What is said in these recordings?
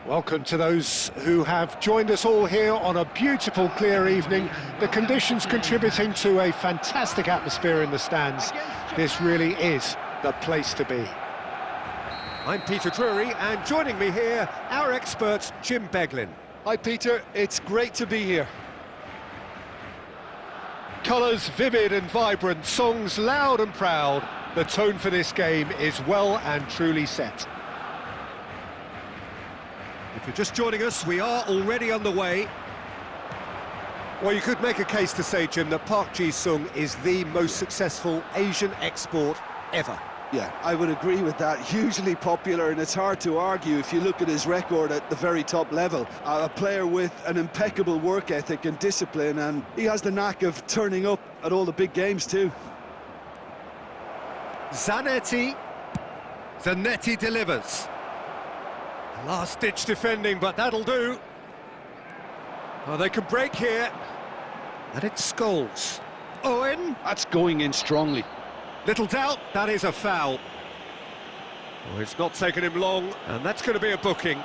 Welcome to those who have joined us all here on a beautiful, clear evening. The conditions contributing to a fantastic atmosphere in the stands. This really is the place to be. I'm Peter Drury, and joining me here, our expert, Jim Beglin. Hi Peter, it's great to be here. Colours vivid and vibrant, songs loud and proud. The tone for this game is well and truly set. If you're just joining us, we are already underway. Well, you could make a case to say, Jim, that Park Ji-sung is the most successful Asian export ever. Yeah, I would agree with that. Hugely popular, and it's hard to argue if you look at his record at the very top level. A player with an impeccable work ethic and discipline, and he has the knack of turning up at all the big games too. Zanetti delivers. Last-ditch defending, but that'll do. Oh, they can break here. And it's Scholes. Owen. That's going in strongly. Little doubt, that is a foul. Oh, it's not taken him long, and that's going to be a booking.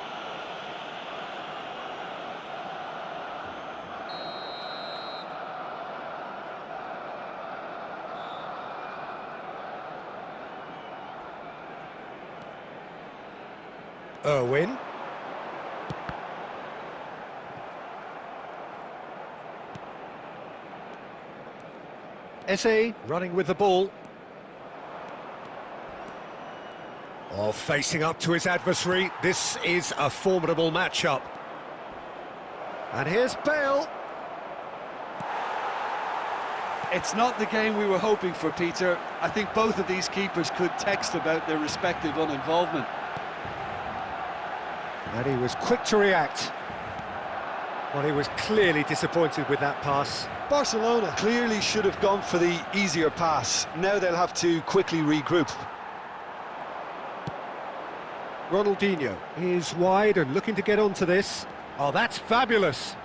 Irwin. Esse running with the ball. Oh, facing up to his adversary. This is a formidable matchup. And here's Bale. It's not the game we were hoping for, Peter. I think both of these keepers could text about their respective uninvolvement. And he was quick to react. Well, he was clearly disappointed with that pass. Barcelona clearly should have gone for the easier pass. Now they'll have to quickly regroup. Ronaldinho is wide and looking to get onto this. Oh, that's fabulous.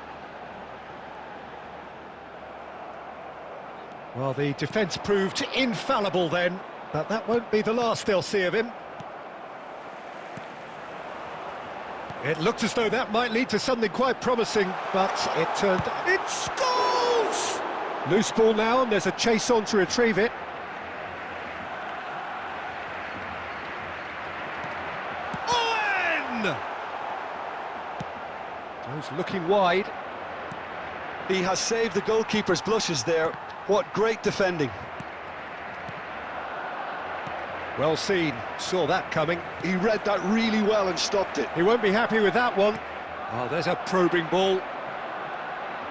Well, the defence proved infallible then, but that won't be the last they'll see of him. It looked as though that might lead to something quite promising, but it turned... It scores! Loose ball now, and there's a chase on to retrieve it. Owen! He's looking wide. He has saved the goalkeeper's blushes there. What great defending. Well seen, saw that coming. He read that really well and stopped it. He won't be happy with that one. Oh, there's a probing ball.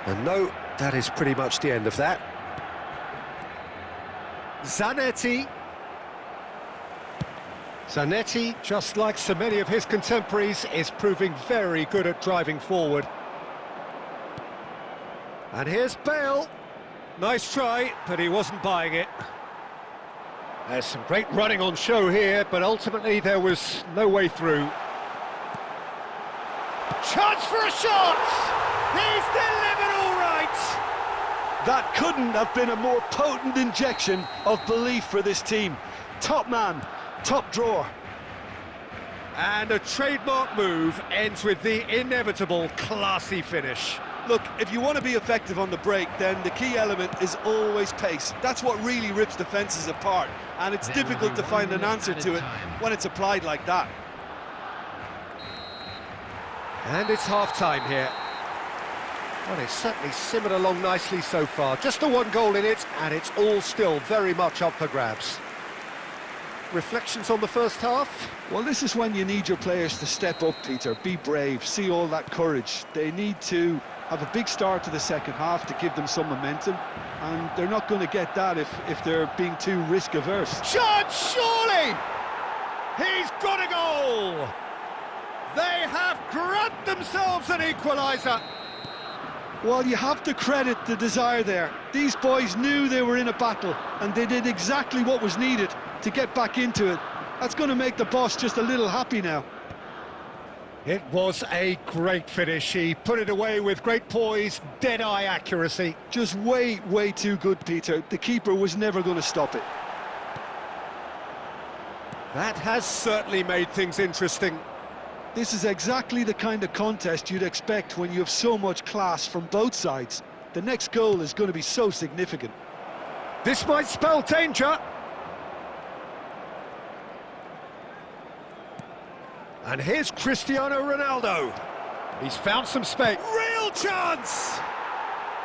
And no, that is pretty much the end of that. Zanetti, just like so many of his contemporaries, is proving very good at driving forward. And here's Bale. Nice try, but he wasn't buying it. There's some great running on show here, but ultimately there was no way through. Chance for a shot! He's delivered all right! That couldn't have been a more potent injection of belief for this team. Top man, top drawer. And a trademark move ends with the inevitable classy finish. Look, if you want to be effective on the break, then the key element is always pace. That's what really rips defences apart, and it's difficult to find an answer to it when it's applied like that. And it's half-time here. Well, it's certainly simmered along nicely so far. Just the one goal in it, and it's all still very much up for grabs. Reflections on the first half? Well, this is when you need your players to step up, Peter. Be brave, see all that courage. They need to have a big start to the second half to give them some momentum, and they're not going to get that if they're being too risk-averse. Shot, surely! He's got a goal! They have grabbed themselves an equaliser! Well, you have to credit the desire there. These boys knew they were in a battle, and they did exactly what was needed to get back into it. That's going to make the boss just a little happy now. It was a great finish. He put it away with great poise, dead-eye accuracy. Just way too good, Peter. The keeper was never going to stop it. That has certainly made things interesting. This is exactly the kind of contest you'd expect when you have so much class from both sides. The next goal is going to be so significant. This might spell danger. And here's Cristiano Ronaldo. He's found some space. Real chance!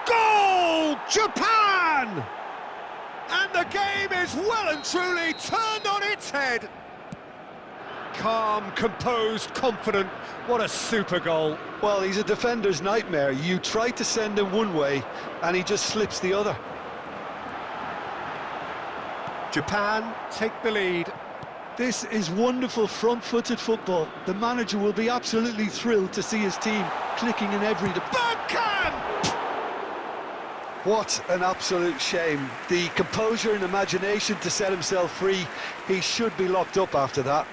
Goal! Japan! And the game is well and truly turned on its head. Calm, composed, confident. What a super goal. Well, he's a defender's nightmare. You try to send him one way, and he just slips the other. Japan take the lead. This is wonderful front-footed football. The manager will be absolutely thrilled to see his team clicking in every... Bergkamp! What an absolute shame. The composure and imagination to set himself free. He should be locked up after that.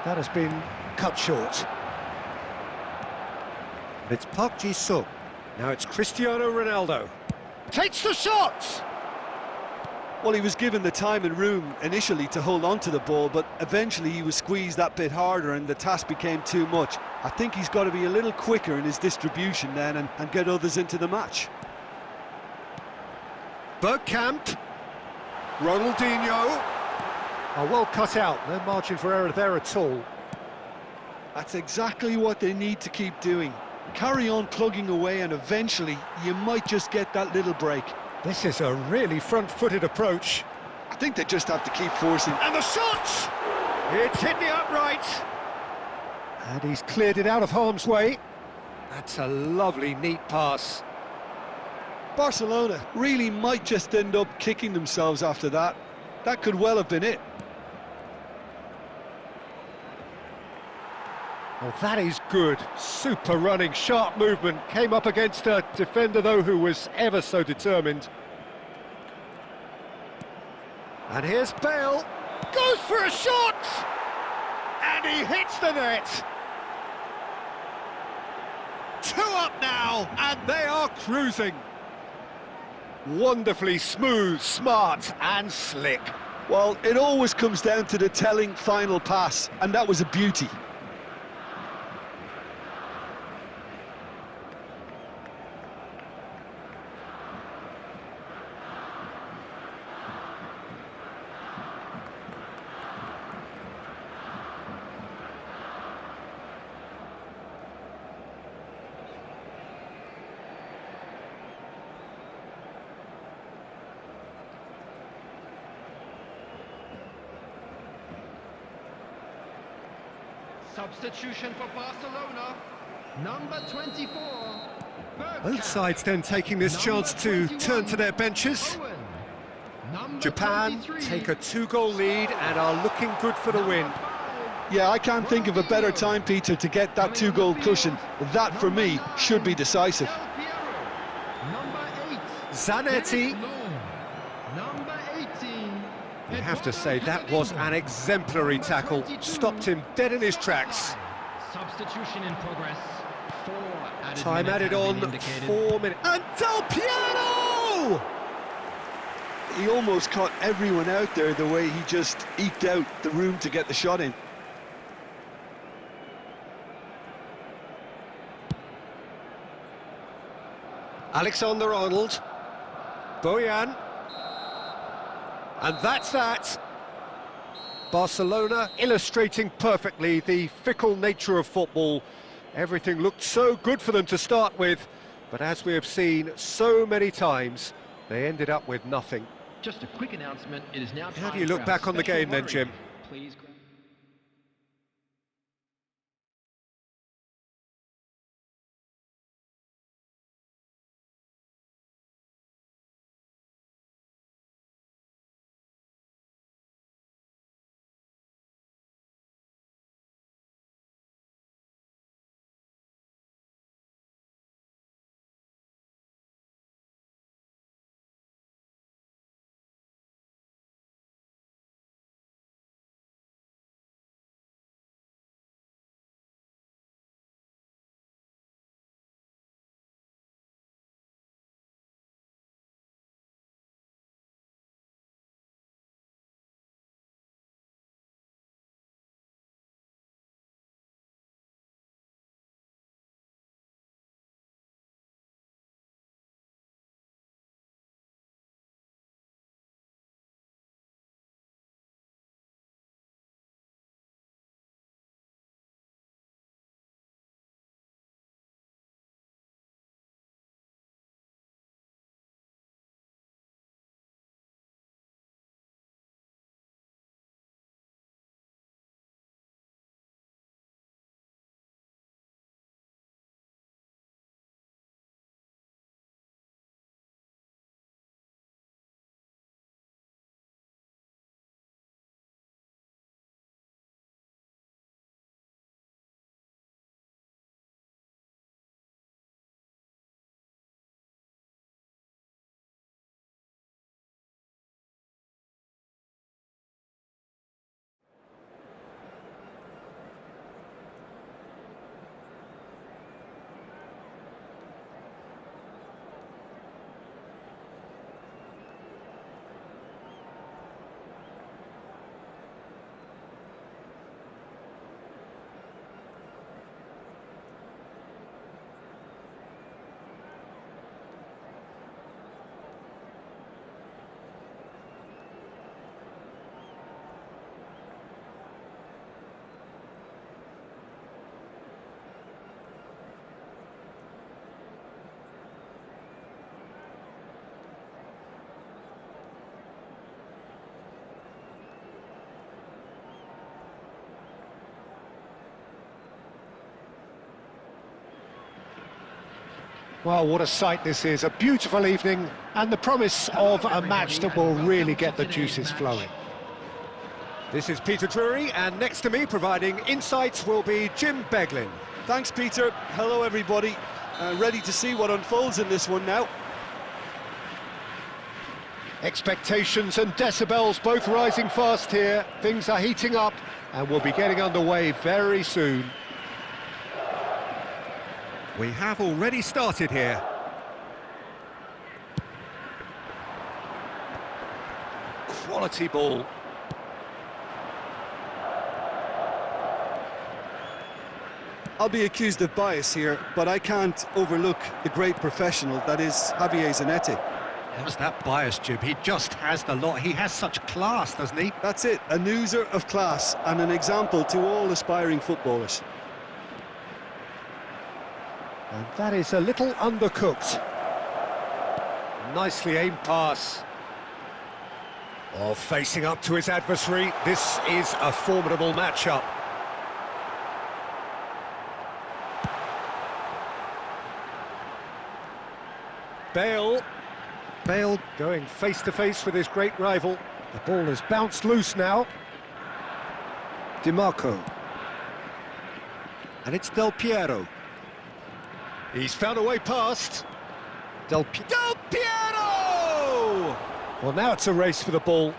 That has been cut short. It's Park Ji-sung. Now it's Cristiano Ronaldo. Takes the shot! Well, he was given the time and room initially to hold on to the ball, but eventually he was squeezed that bit harder and the task became too much. I think he's got to be a little quicker in his distribution then and get others into the match. Bergkamp. Ronaldinho. Oh, well cut out. No margin for error there at all. That's exactly what they need to keep doing. Carry on plugging away and eventually you might just get that little break. This is a really front-footed approach. I think they just have to keep forcing. And the shot! It's hit the upright. And he's cleared it out of harm's way. That's a lovely, neat pass. Barcelona really might just end up kicking themselves after that. That could well have been it. Oh, that is good. Super running, sharp movement. Came up against a defender, though, who was ever so determined. And here's Bale. Goes for a shot! And he hits the net. 2 up now, and they are cruising. Wonderfully smooth, smart, and slick. Well, it always comes down to the telling final pass, and that was a beauty. Substitution for Barcelona, number 24. Both sides then taking this chance to turn to their benches. Japan take a 2-goal lead and are looking good for the win. Yeah, I can't think of a better time, Peter, to get that 2-goal cushion. That, for me, should be decisive. Zanetti. You have to say that was an exemplary tackle. Stopped him dead in his tracks. Substitution in progress. Time added on, 4 minutes. And Del Piero! He almost caught everyone out there the way he just eked out the room to get the shot in. Alexander-Arnold. Bojan. And that's that. Barcelona illustrating perfectly the fickle nature of football. Everything looked so good for them to start with, but as we have seen so many times, they ended up with nothing. Just a quick announcement, it is now time. How do you look back on the game then, Jim? Please. Well, what a sight this is, a beautiful evening, and the promise of a match that will really get the juices flowing. This is Peter Drury, and next to me, providing insights, will be Jim Beglin. Thanks, Peter. Hello, everybody. Ready to see what unfolds in this one now. Expectations and decibels both rising fast here. Things are heating up, and we'll be getting underway very soon. We have already started here. Quality ball. I'll be accused of bias here, but I can't overlook the great professional that is Javier Zanetti. How's that bias, Jim? He just has the lot. He has such class, doesn't he? That's it, an oozer of class and an example to all aspiring footballers. And that is a little undercooked. Nicely aimed pass. Oh, facing up to his adversary. This is a formidable matchup. Bale going face-to-face with his great rival. The ball has bounced loose now. DiMarco. And it's Del Piero. He's found a way past. Del Piero! Well, now it's a race for the ball.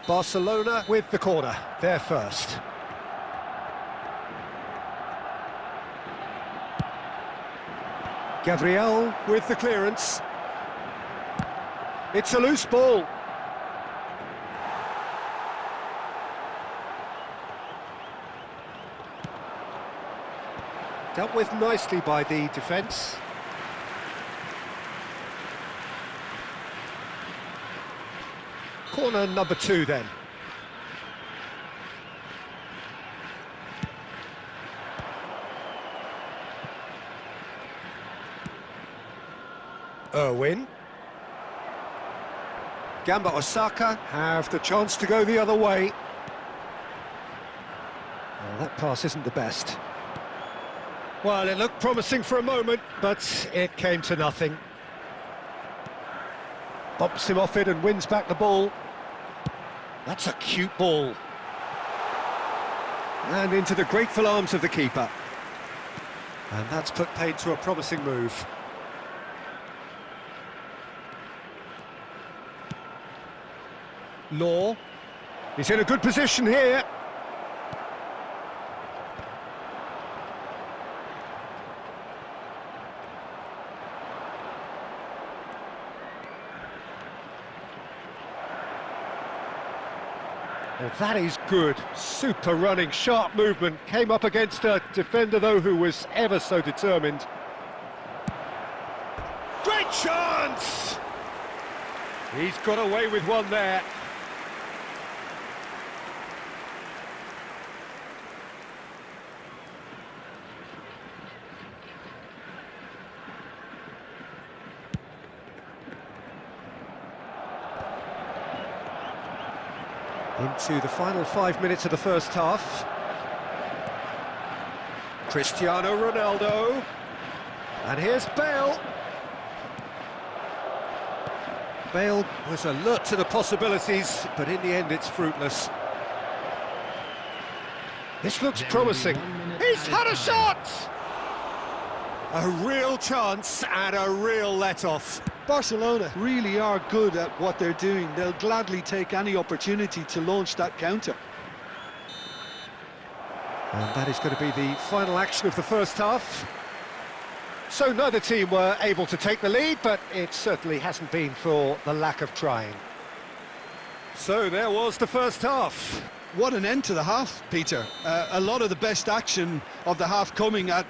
Barcelona with the corner. They're first. Gabriel with the clearance. It's a loose ball. Dealt with nicely by the defence. Corner number 2 then. Irwin. Gamba Osaka have the chance to go the other way. Well, that pass isn't the best. Well, it looked promising for a moment, but it came to nothing. Bumps him off it and wins back the ball. That's a cute ball. And into the grateful arms of the keeper. And that's put paid to a promising move. Law. He's in a good position here. Well, that is good. Super running, sharp movement. Came up against a defender, though, who was ever so determined. Great chance! He's got away with one there. Into the final 5 minutes of the first half. Cristiano Ronaldo. And here's Bale. Bale was alert to the possibilities, but in the end it's fruitless. This looks promising. He's had a shot! A real chance and a real let-off. Barcelona really are good at what they're doing. They'll gladly take any opportunity to launch that counter. And that is going to be the final action of the first half. So neither team were able to take the lead, but it certainly hasn't been for the lack of trying. So there was the first half. What an end to the half, Peter. A lot of the best action of the half coming at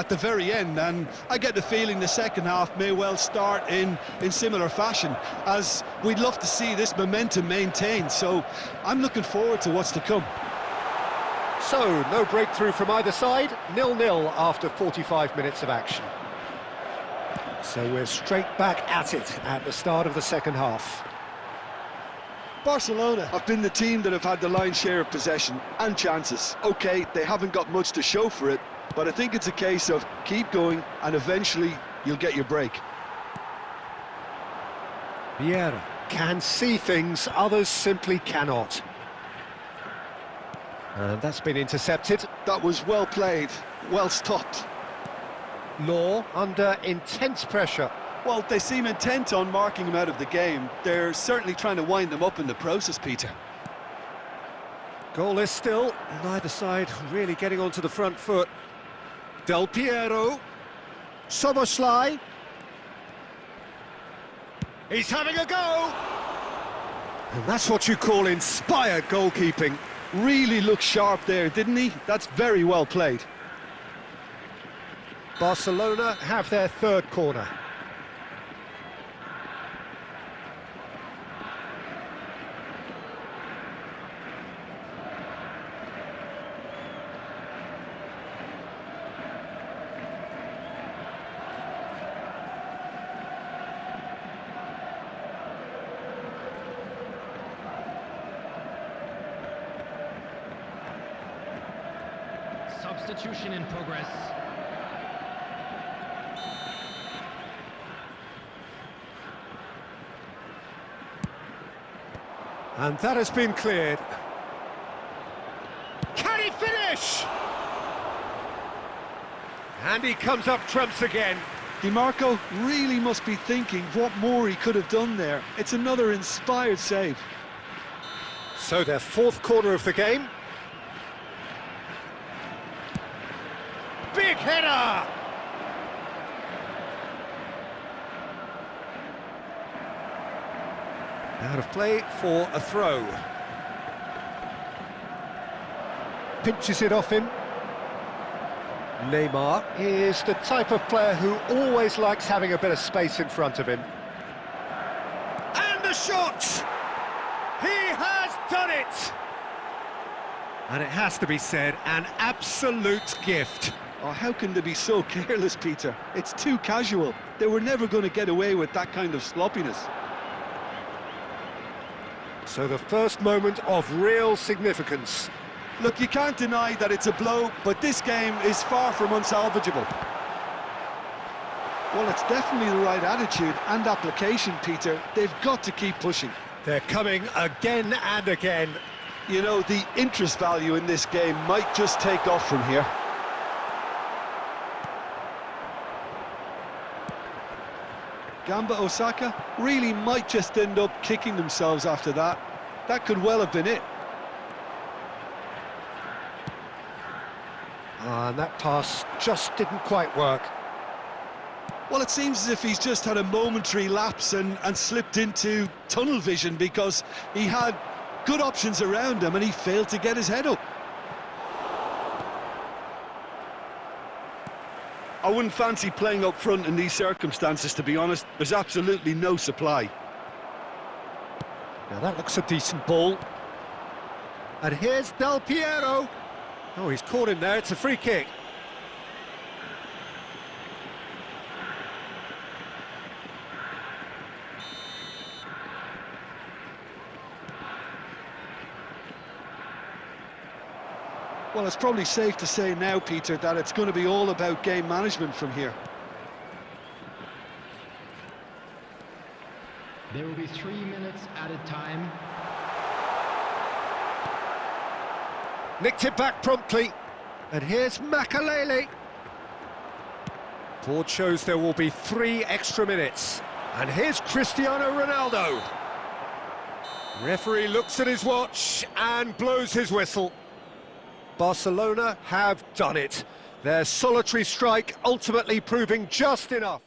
the very end, and I get the feeling the second half may well start in similar fashion, as we'd love to see this momentum maintained. So I'm looking forward to what's to come. So, no breakthrough from either side, 0-0 after 45 minutes of action. So we're straight back at it at the start of the second half. Barcelona have been the team that have had the lion's share of possession and chances. Okay, they haven't got much to show for it, but I think it's a case of keep going and eventually you'll get your break. Vieira can see things others simply cannot. And that's been intercepted. That was well played, well stopped. Law under intense pressure. Well, they seem intent on marking him out of the game. They're certainly trying to wind him up in the process, Peter. Goalless still, neither side really getting onto the front foot. Del Piero. Soboslai. He's having a go! And that's what you call inspired goalkeeping. Really looked sharp there, didn't he? That's very well played. Barcelona have their third corner. Substitution in progress. And that has been cleared. Can he finish? And he comes up trumps again. DiMarco really must be thinking what more he could have done there. It's another inspired save. So their fourth corner of the game. Big header! Out of play for a throw. Pinches it off him. Neymar is the type of player who always likes having a bit of space in front of him. And the shot! He has done it! And it has to be said, an absolute gift. Oh, how can they be so careless, Peter? It's too casual. They were never going to get away with that kind of sloppiness. So the first moment of real significance. Look, you can't deny that it's a blow, but this game is far from unsalvageable. Well, it's definitely the right attitude and application, Peter. They've got to keep pushing. They're coming again and again. You know, the interest value in this game might just take off from here. Gamba Osaka really might just end up kicking themselves after that. That could well have been it. And that pass just didn't quite work. Well, it seems as if he's just had a momentary lapse and slipped into tunnel vision because he had good options around him and he failed to get his head up. I wouldn't fancy playing up front in these circumstances, to be honest. There's absolutely no supply. Now that looks a decent ball. And here's Del Piero. Oh, he's caught him there, it's a free kick. Well, it's probably safe to say now, Peter, that it's going to be all about game management from here. There will be 3 minutes added time. Nicked it back promptly. And here's Makalele. Board shows there will be 3 extra minutes. And here's Cristiano Ronaldo. Referee looks at his watch and blows his whistle. Barcelona have done it. Their solitary strike ultimately proving just enough.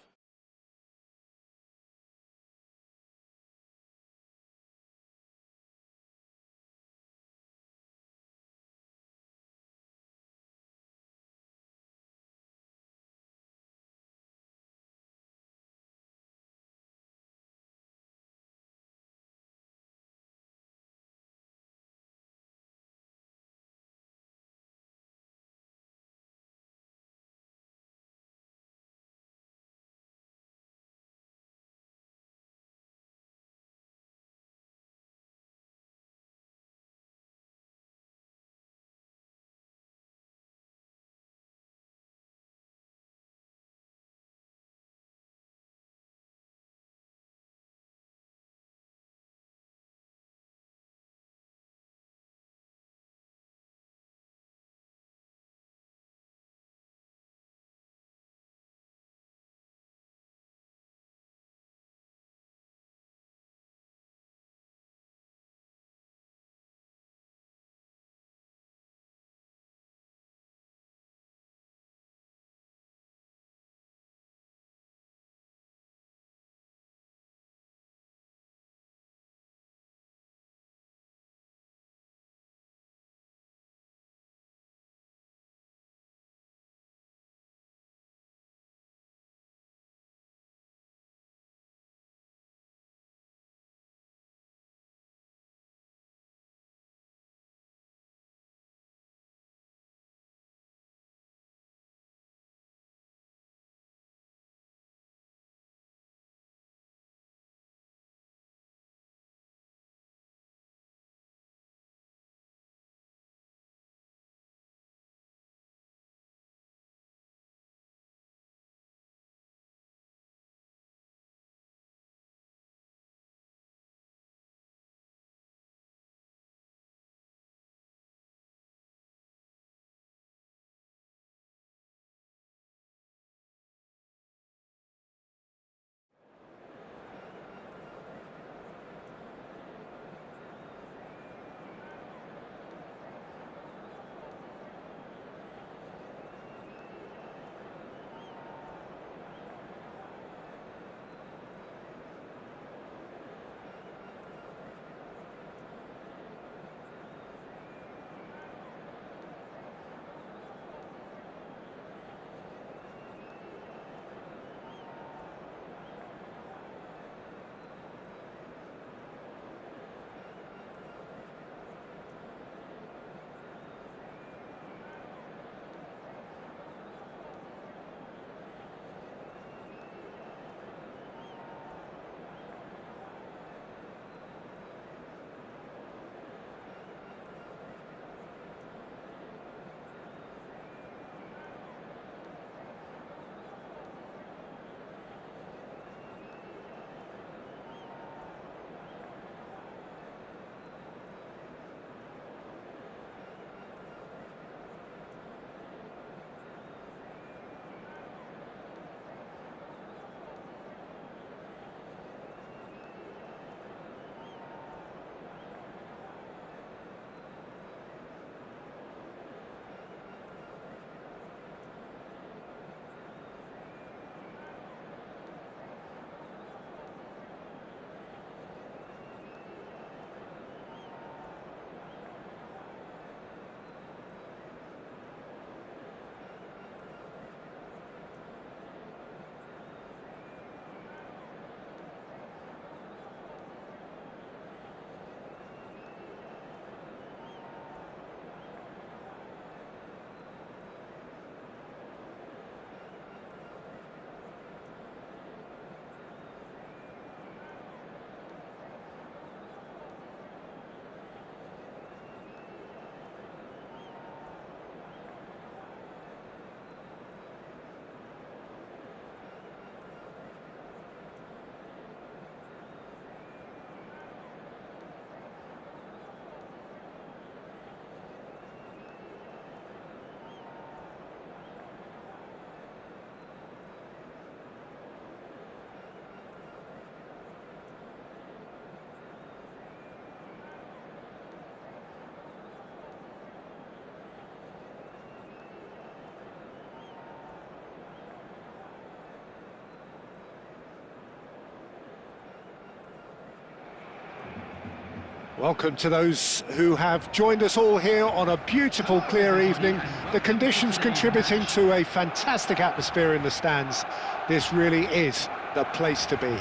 Welcome to those who have joined us all here on a beautiful, clear evening. The conditions contributing to a fantastic atmosphere in the stands. This really is the place to be.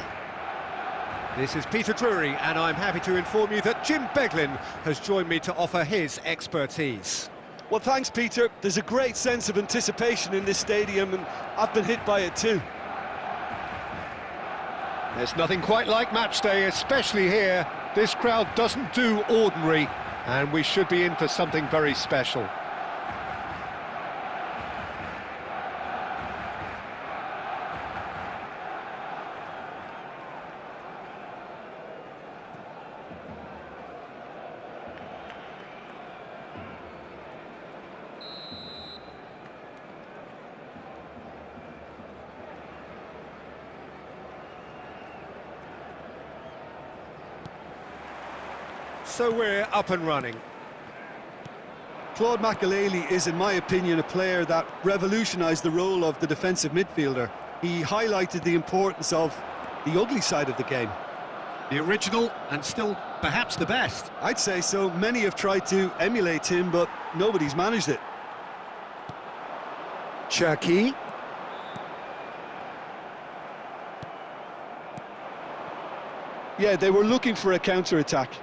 This is Peter Drury, and I'm happy to inform you that Jim Beglin has joined me to offer his expertise. Well, thanks, Peter. There's a great sense of anticipation in this stadium, and I've been hit by it too. There's nothing quite like match day, especially here. This crowd doesn't do ordinary, and we should be in for something very special. So we're up and running. Claude Makelele is, in my opinion, a player that revolutionised the role of the defensive midfielder. He highlighted the importance of the ugly side of the game. The original, and still perhaps the best. I'd say so. Many have tried to emulate him, but nobody's managed it. Cherki. Yeah, they were looking for a counter-attack.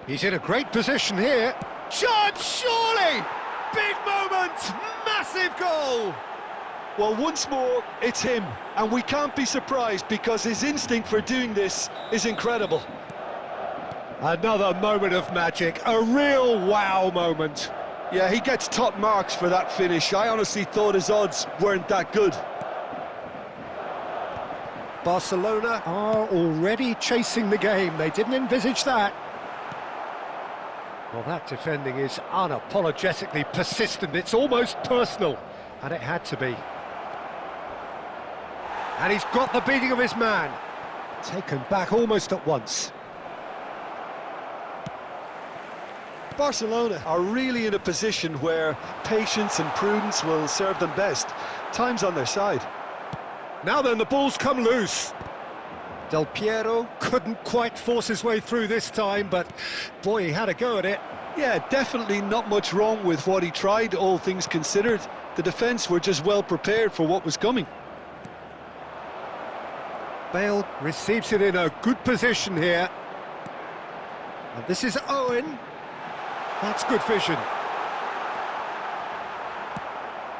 He's in a great position here. Chance, surely! Big moment! Massive goal! Well, once more, it's him. And we can't be surprised because his instinct for doing this is incredible. Another moment of magic, a real wow moment. Yeah, he gets top marks for that finish. I honestly thought his odds weren't that good. Barcelona are already chasing the game. They didn't envisage that. Well, that defending is unapologetically persistent. It's almost personal, and it had to be. And he's got the beating of his man. Taken back almost at once. Barcelona are really in a position where patience and prudence will serve them best. Time's on their side. Now then, the ball's come loose. Del Piero couldn't quite force his way through this time, but boy, he had a go at it. Yeah, definitely not much wrong with what he tried, all things considered. The defence were just well prepared for what was coming. Bale receives it in a good position here. And this is Owen. That's good vision.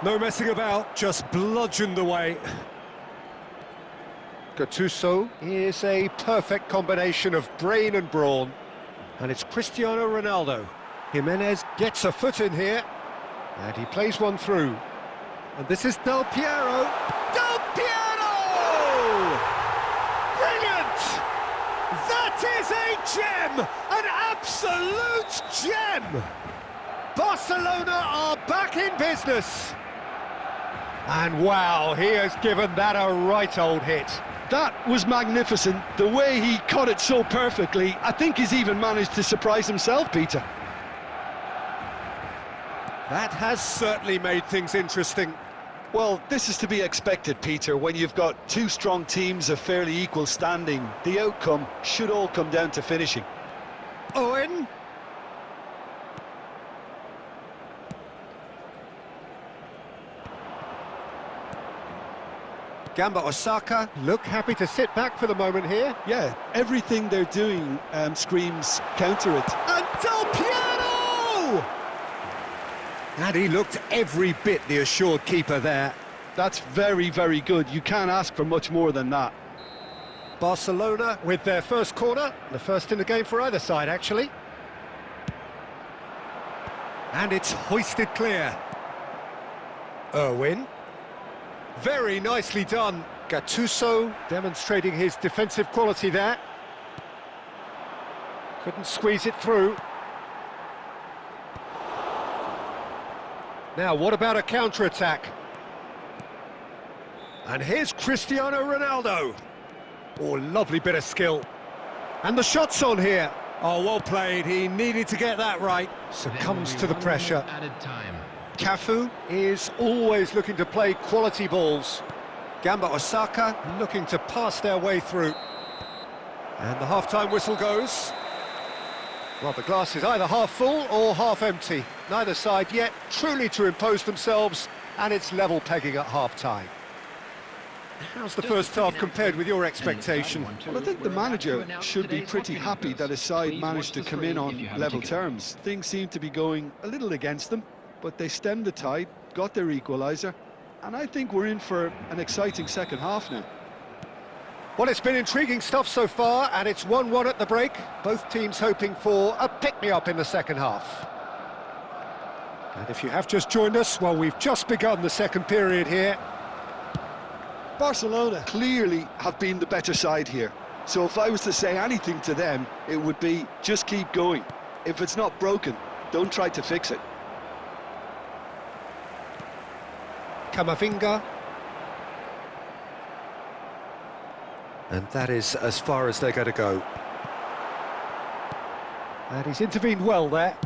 No messing about, just bludgeoned away. Gattuso is a perfect combination of brain and brawn. And it's Cristiano Ronaldo. Jimenez gets a foot in here. And he plays one through. And this is Del Piero. Del Piero! Brilliant! That is a gem! An absolute gem! Barcelona are back in business. And wow, he has given that a right old hit. That was magnificent. The way he caught it so perfectly, I think he's even managed to surprise himself, Peter. That has certainly made things interesting. Well, this is to be expected, Peter. When you've got two strong teams of fairly equal standing, the outcome should all come down to finishing. Owen. Gamba Osaka look happy to sit back for the moment here. Yeah, everything they're doing screams counter it. And Del Piero! And he looked every bit the assured keeper there. That's very, very good. You can't ask for much more than that. Barcelona with their first corner, the first in the game for either side, actually. And it's hoisted clear. Irwin. Very nicely done. Gattuso demonstrating his defensive quality there. Couldn't squeeze it through. Now, what about a counter-attack? And here's Cristiano Ronaldo. Oh, lovely bit of skill. And the shot's on here. Oh, well played. He needed to get that right. Succumbs to the pressure. Added time. Cafu is always looking to play quality balls. Gamba Osaka looking to pass their way through. And the half-time whistle goes. Well, the glass is either half full or half empty. Neither side yet truly to impose themselves, and it's level pegging at half-time. How's the first half compared with your expectation? Well, I think the manager should be pretty happy that his side managed to come in on level terms. Things seem to be going a little against them, but they stemmed the tide, got their equaliser, and I think we're in for an exciting second half now. Well, it's been intriguing stuff so far, and it's 1-1 at the break. Both teams hoping for a pick-me-up in the second half. And if you have just joined us, well, we've just begun the second period here. Barcelona clearly have been the better side here. So if I was to say anything to them, it would be just keep going. If it's not broken, don't try to fix it. Camavinga. And that is as far as they're going to go. And he's intervened well there.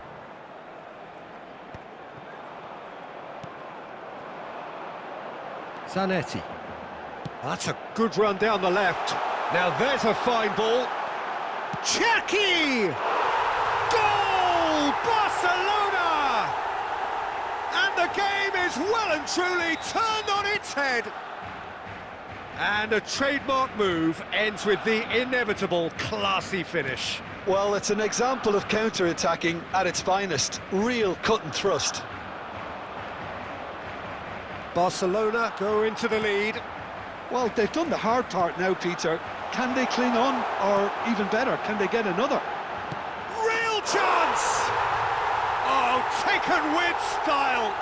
Zanetti. That's a good run down the left. Now there's a fine ball. Chucky! Goal! Barcelona! And the game is well and truly turned on its head. And a trademark move ends with the inevitable classy finish. Well, it's an example of counter-attacking at its finest. Real cut and thrust. Barcelona go into the lead. Well, they've done the hard part now, Peter. Can they cling on, or even better, can they get another? Real chance! Oh, taken with style.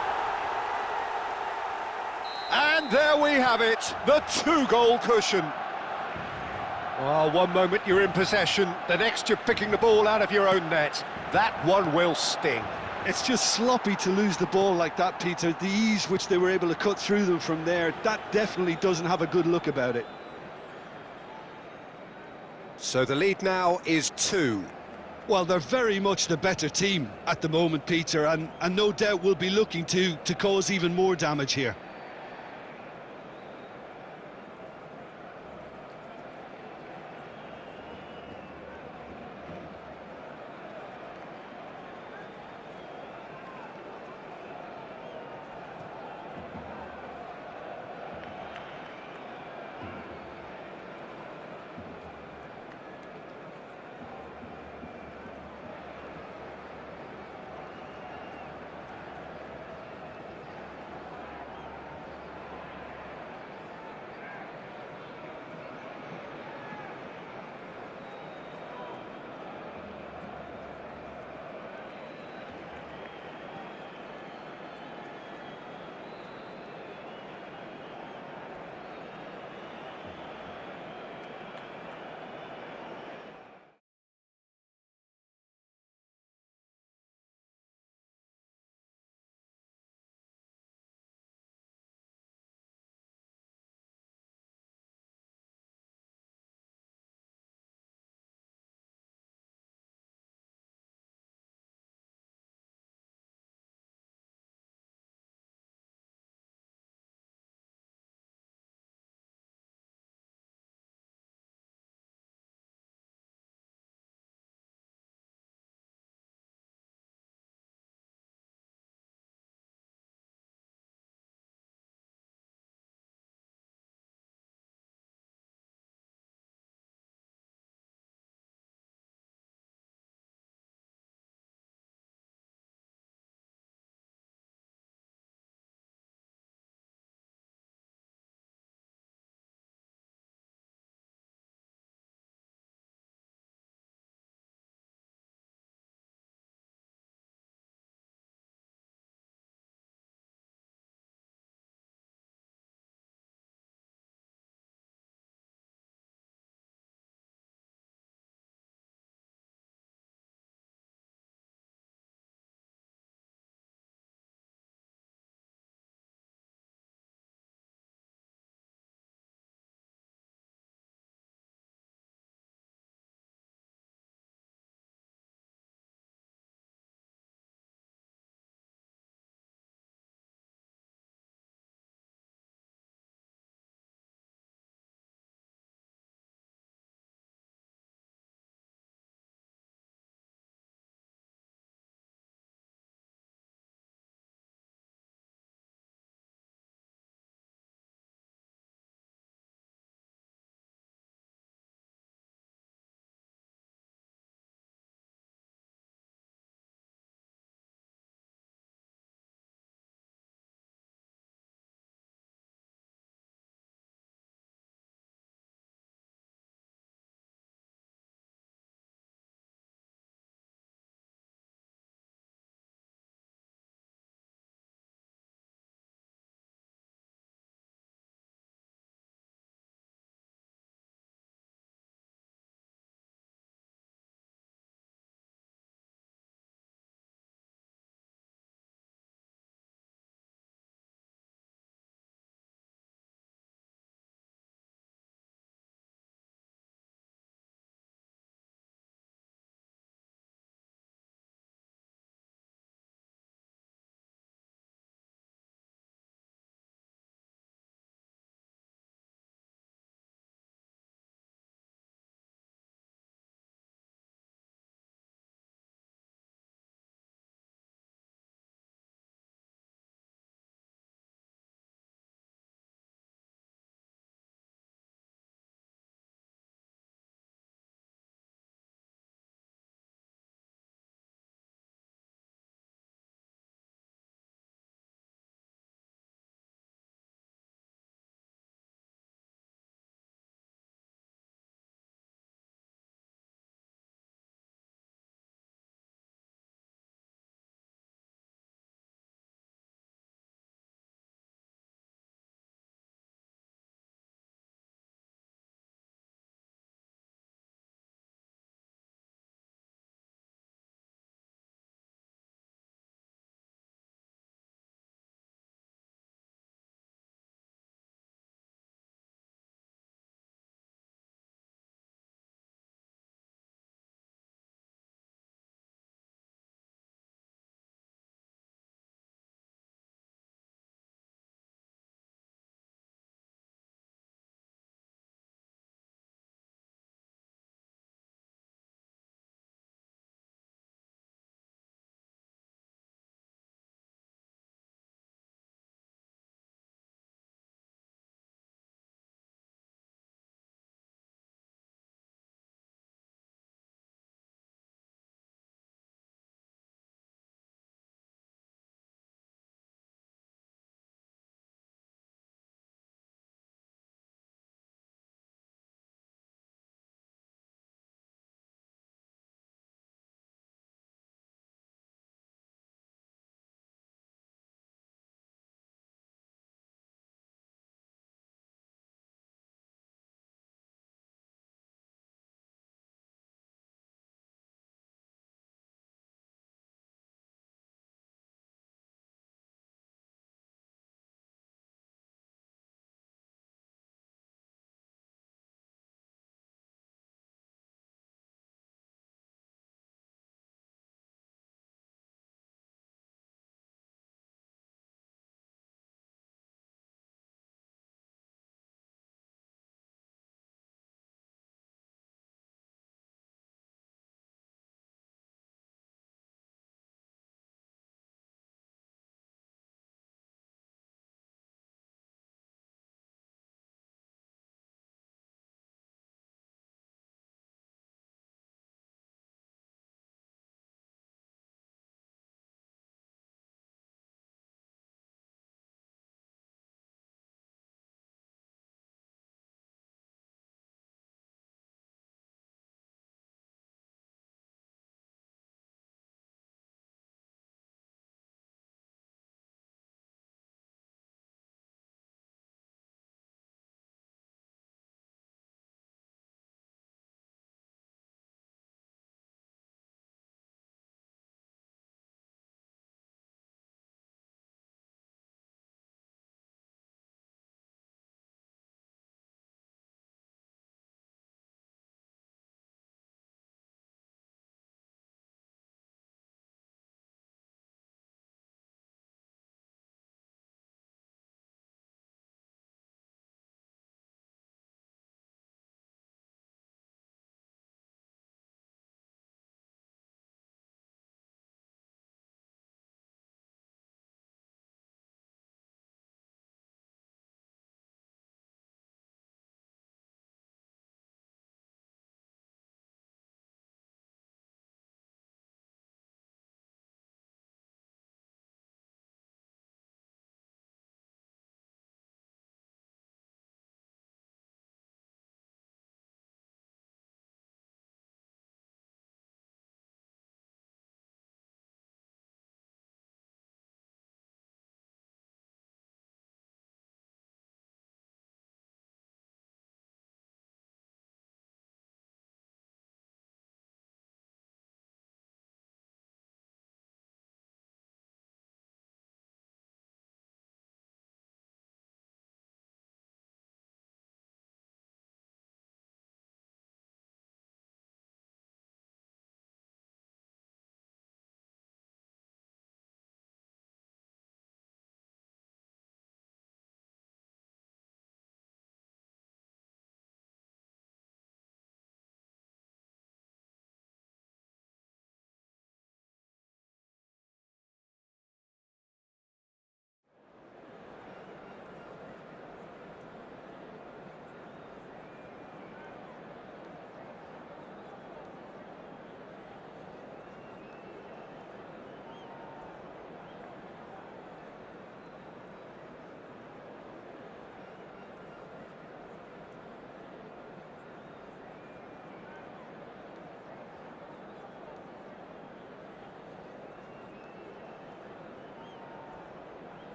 And there we have it, the two-goal cushion. Well, one moment you're in possession, the next you're picking the ball out of your own net. That one will sting. It's just sloppy to lose the ball like that, Peter. The ease which they were able to cut through them from there, that definitely doesn't have a good look about it. So the lead now is 2. Well, they're very much the better team at the moment, Peter, and no doubt will be looking to cause even more damage here.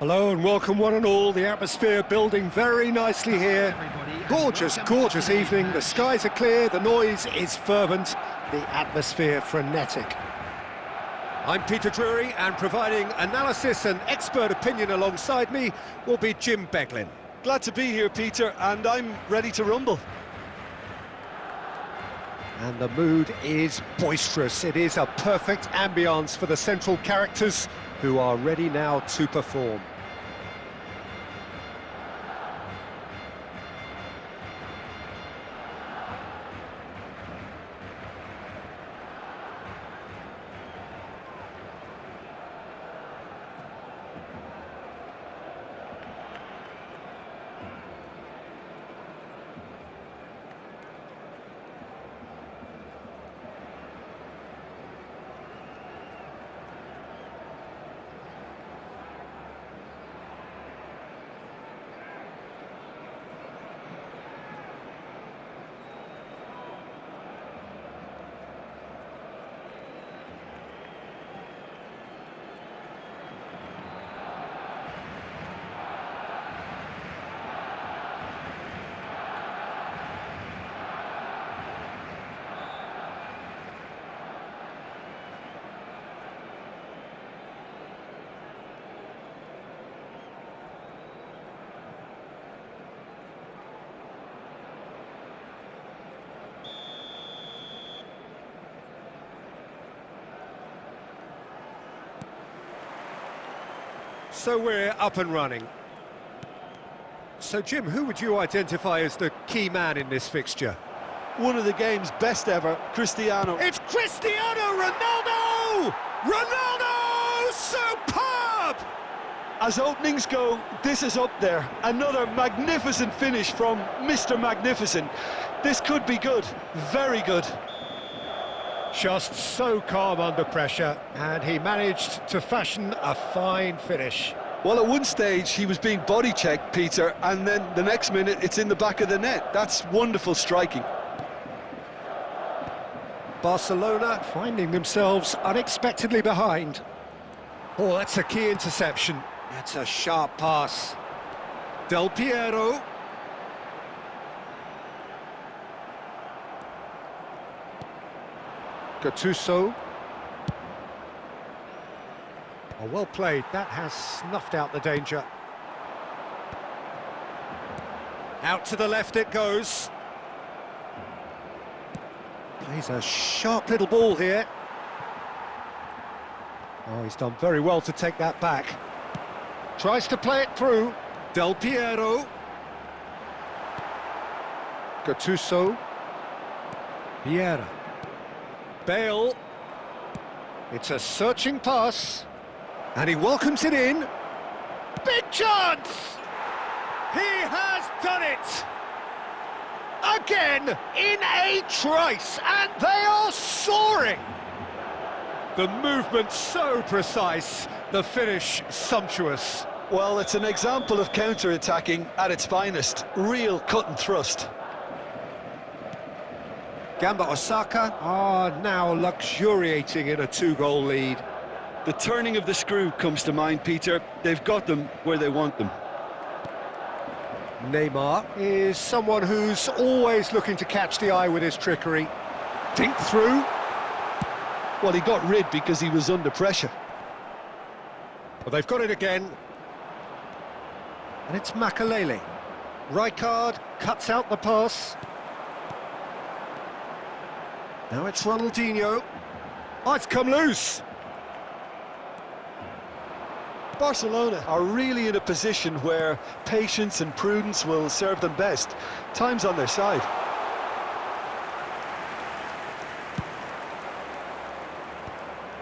Hello and welcome one and all. The atmosphere building very nicely here. Gorgeous, gorgeous evening. The skies are clear, the noise is fervent, the atmosphere frenetic. I'm Peter Drury, and providing analysis and expert opinion alongside me will be Jim Beglin. Glad to be here, Peter, and I'm ready to rumble. And the mood is boisterous. It is a perfect ambience for the central characters who are ready now to perform. So we're up and running. So Jim, who would you identify as the key man in this fixture? One of the game's best ever, Cristiano. It's Cristiano Ronaldo! Ronaldo! Superb! As openings go, this is up there. Another magnificent finish from Mr. Magnificent. This could be good, very good. Just so calm under pressure, and he managed to fashion a fine finish. Well, at one stage he was being body checked, Peter, and then the next minute it's in the back of the net. That's wonderful striking. Barcelona finding themselves unexpectedly behind. Oh, that's a key interception. That's a sharp pass. Del Piero. Gattuso. Oh, well played. That has snuffed out the danger. Out to the left it goes. Plays a sharp little ball here. Oh, he's done very well to take that back. Tries to play it through. Del Piero. Gattuso. Vieira. Bale. It's a searching pass. And he welcomes it in. Big chance! He has done it! Again, in a trice, and they are soaring! The movement so precise, the finish sumptuous. Well, it's an example of counter-attacking at its finest. Real cut and thrust. Gamba Osaka are now luxuriating in a two-goal lead. The turning of the screw comes to mind, Peter. They've got them where they want them. Neymar is someone who's always looking to catch the eye with his trickery. Think through. Well, he got rid because he was under pressure. Well, they've got it again. And it's Makalele. Rijkaard cuts out the pass. Now it's Ronaldinho. Oh, it's come loose. Barcelona are really in a position where patience and prudence will serve them best. Time's on their side.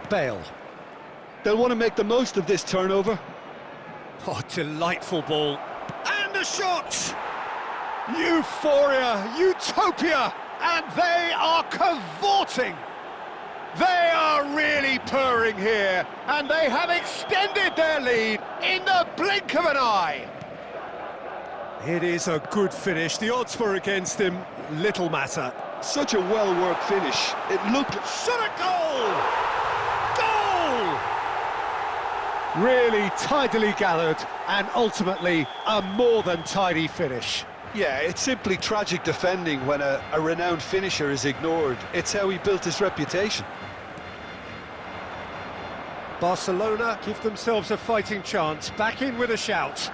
Bale. They'll want to make the most of this turnover. Oh, delightful ball. And a shot! Euphoria, utopia, and they are cavorting. They are really purring here, and they have extended their lead in the blink of an eye. It is a good finish. The odds were against him. Little matter. Such a well-worked finish. It looked... Shot a goal! Goal! Really tidily gathered, and ultimately a more than tidy finish. Yeah, it's simply tragic defending when a renowned finisher is ignored. It's how he built his reputation. Barcelona give themselves a fighting chance, back in with a shout.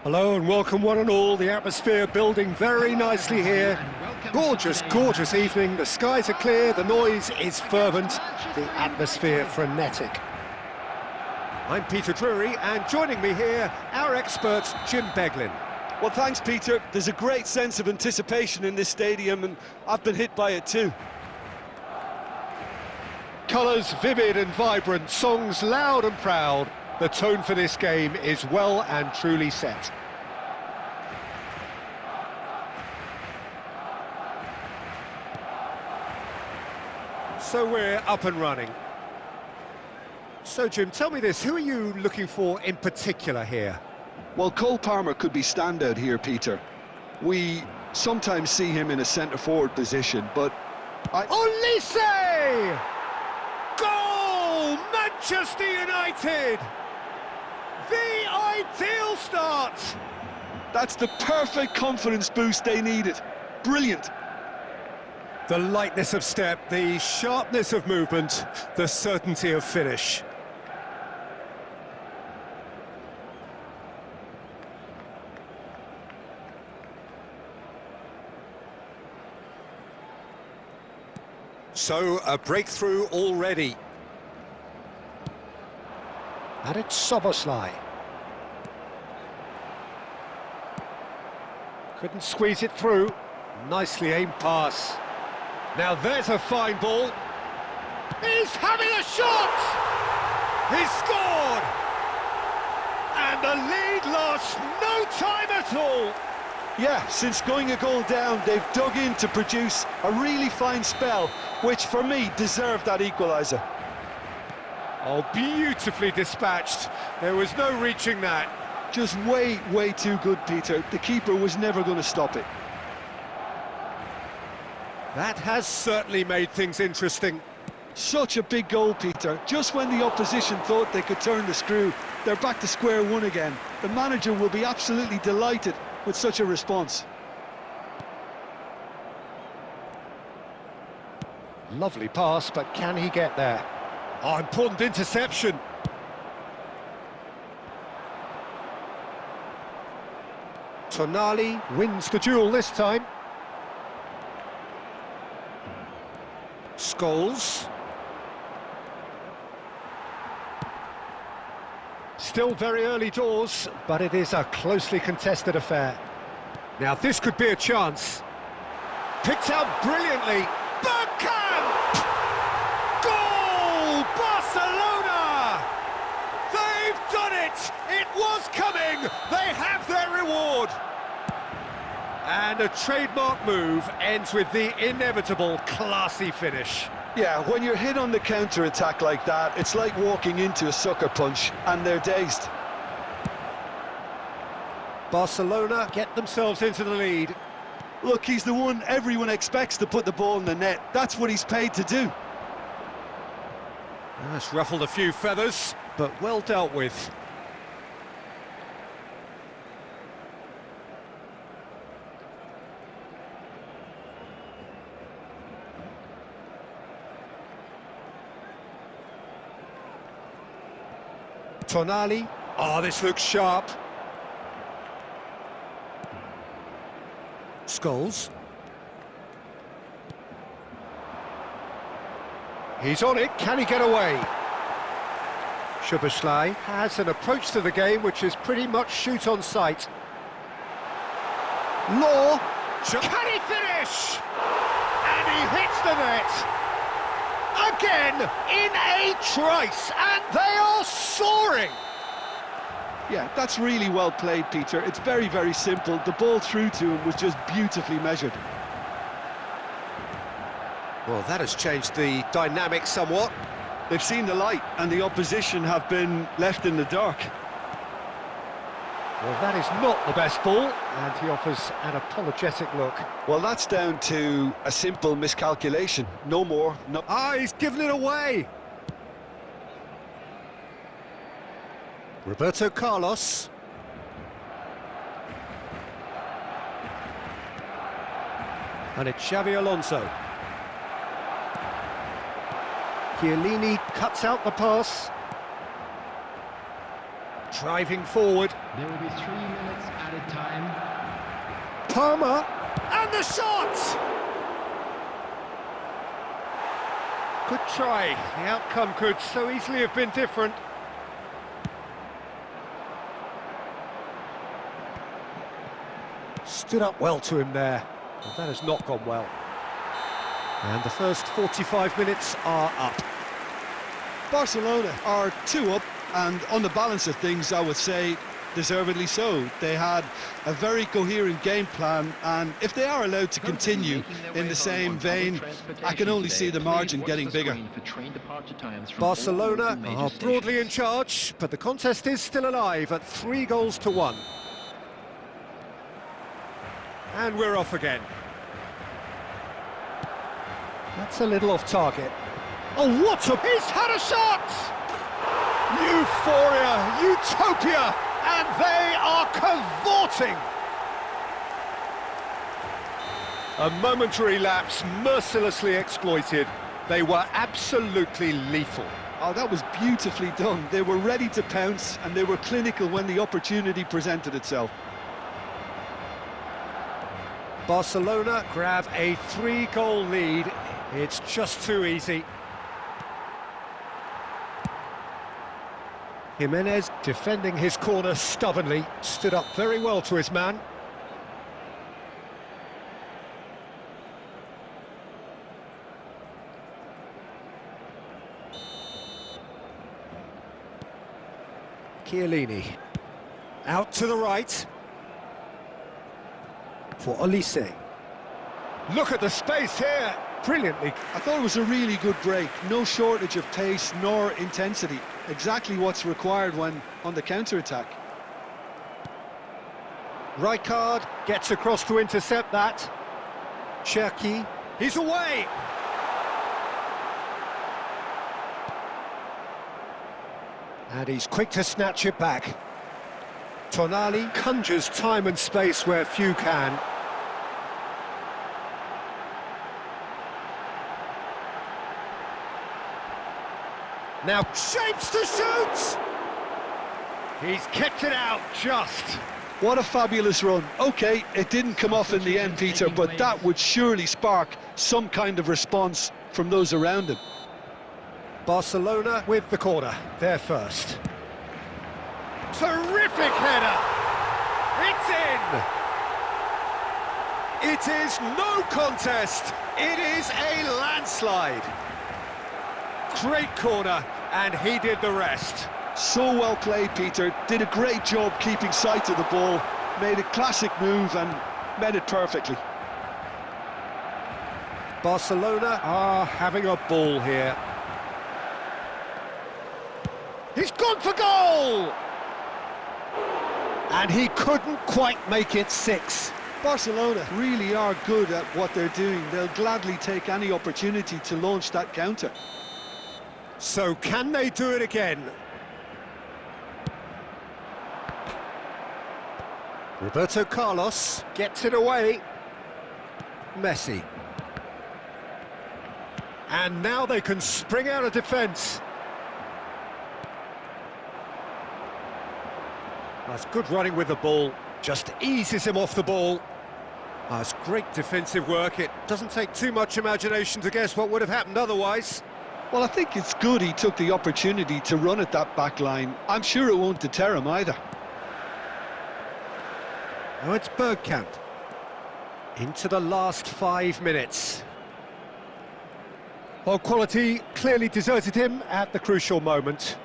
Hello and welcome one and all. The atmosphere building very nicely here. Gorgeous, gorgeous evening. The skies are clear, the noise is fervent, the atmosphere frenetic. I'm Peter Drury, and joining me here, our expert, Jim Beglin. Well, thanks, Peter. There's a great sense of anticipation in this stadium, and I've been hit by it too. Colours vivid and vibrant, songs loud and proud. The tone for this game is well and truly set. So we're up and running. So, Jim, tell me this, who are you looking for in particular here? Well, Cole Palmer could be standout here, Peter. We sometimes see him in a centre-forward position, but Olise! Goal! Manchester United! The ideal start! That's the perfect confidence boost they needed. Brilliant. The lightness of step, the sharpness of movement, the certainty of finish. So, a breakthrough already. And it's Szoboszlai. Couldn't squeeze it through. Nicely aimed pass. Now there's a fine ball. He's having a shot! He's scored! And the lead lost no time at all. Yeah, since going a goal down, they've dug in to produce a really fine spell, which for me deserved that equaliser. Oh, beautifully dispatched. There was no reaching that. Just way, way too good, Peter. The keeper was never going to stop it. That has certainly made things interesting. Such a big goal, Peter. Just when the opposition thought they could turn the screw, they're back to square one again. The manager will be absolutely delighted with such a response. Lovely pass, but can he get there? Oh, important interception. Tonali wins the duel this time. Scholes. Still very early doors, but it is a closely contested affair. Now this could be a chance. Picked out brilliantly. Bergkamp! Goal! Barcelona! They've done it! It was coming! They have their reward! And a trademark move ends with the inevitable classy finish. Yeah, when you're hit on the counter-attack like that, it's like walking into a sucker punch, and they're dazed. Barcelona get themselves into the lead. Look, he's the one everyone expects to put the ball in the net. That's what he's paid to do. That's ruffled a few feathers, but well dealt with. Tonali. Oh, this looks sharp. Scholes. He's on it, can he get away? Szoboszlai has an approach to the game which is pretty much shoot on sight. Law, Can he finish? And he hits the net. Again, in a trice, and they are soaring. Yeah, that's really well played, Peter. It's very, very simple. The ball through to him was just beautifully measured. Well, that has changed the dynamic somewhat. They've seen the light, and the opposition have been left in the dark. well, that is not the best ball, and he offers an apologetic look. Well, that's down to a simple miscalculation. No more, no... Ah, he's given it away. Roberto Carlos. And it's Xavi Alonso. Chiellini cuts out the pass. Driving forward. There will be 3 minutes Palmer. And the shot! Good try. The outcome could so easily have been different. Stood up well to him there. But that has not gone well. And the first 45 minutes are up. Barcelona are 2 up, and on the balance of things, I would say deservedly so. They had a very coherent game plan, and if they are allowed to continue in the same vein, I can only see the margin getting bigger. Barcelona are broadly in charge, but the contest is still alive at 3-1. And we're off again. That's a little off target. Oh, what a... He's had a shot! Euphoria, utopia, and they are cavorting! A momentary lapse mercilessly exploited. They were absolutely lethal. Oh, that was beautifully done. They were ready to pounce, and they were clinical when the opportunity presented itself. Barcelona grab a 3-goal lead. It's just too easy. Jimenez defending his corner stubbornly, stood up very well to his man. Chiellini, out to the right, for Olise. Look at the space here! Brilliantly. I thought it was a really good break. No shortage of pace nor intensity. Exactly what's required when on the counter-attack. Rijkaard gets across to intercept that. Cherki. He's away! And he's quick to snatch it back. Tonali conjures time and space where few can. Now shapes to shoot! He's kept it out just. What a fabulous run. OK, it didn't come off in the end, Peter, but that would surely spark some kind of response from those around him. Barcelona with the corner, they're first. Terrific header! It's in! It is no contest! It is a landslide! Great corner, and he did the rest. So well played, Peter. Did a great job keeping sight of the ball. Made a classic move and met it perfectly. Barcelona are having a ball here. He's gone for goal! And he couldn't quite make it 6. Barcelona really are good at what they're doing. They'll gladly take any opportunity to launch that counter. So can they do it again? Roberto Carlos gets it away. Messi. And now they can spring out of defence. That's good running with the ball. Just eases him off the ball. That's great defensive work. It doesn't take too much imagination to guess what would have happened otherwise. Well, I think it's good he took the opportunity to run at that back line. I'm sure it won't deter him either. Now it's Bergkamp. Into the last 5 minutes. Well, quality clearly deserted him at the crucial moment.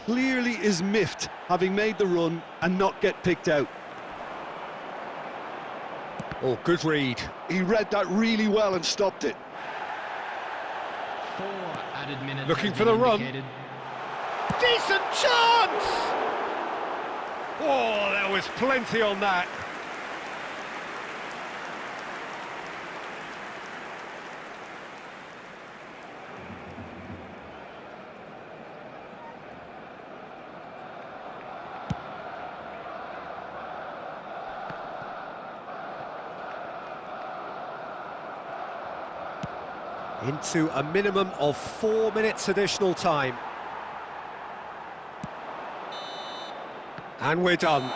Clearly is miffed, having made the run and not get picked out. Oh, good read. He read that really well and stopped it. 4 added minutes. Looking for the run. Decent chance! Oh, there was plenty on that. Into a minimum of 4 minutes additional time. And we're done.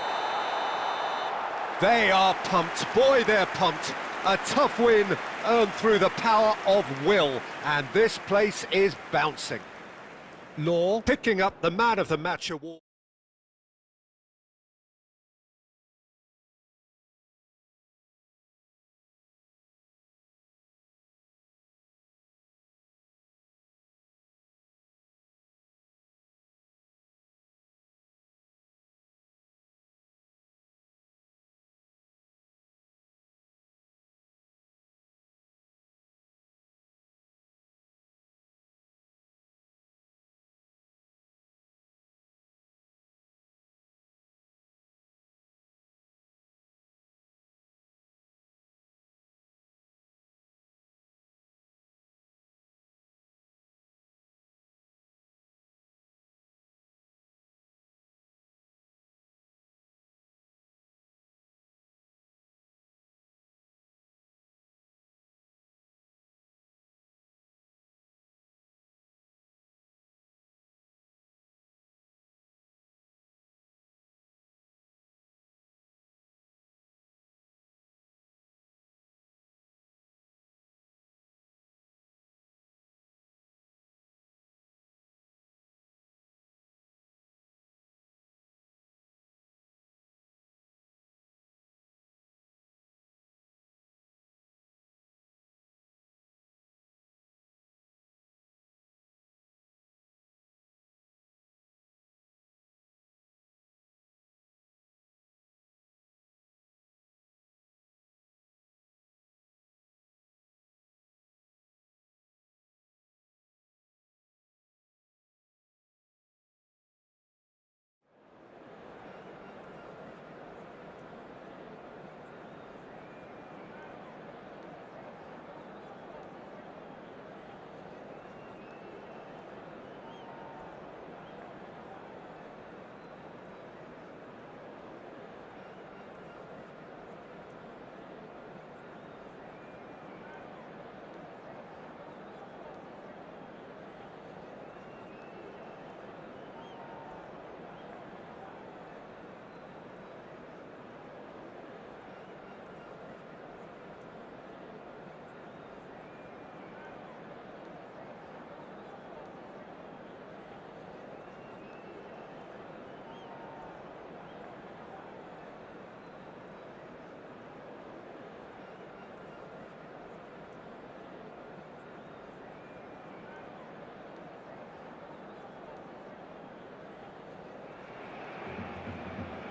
They are pumped, boy they're pumped. A tough win earned through the power of will, and this place is bouncing. Law picking up the Man of the Match award.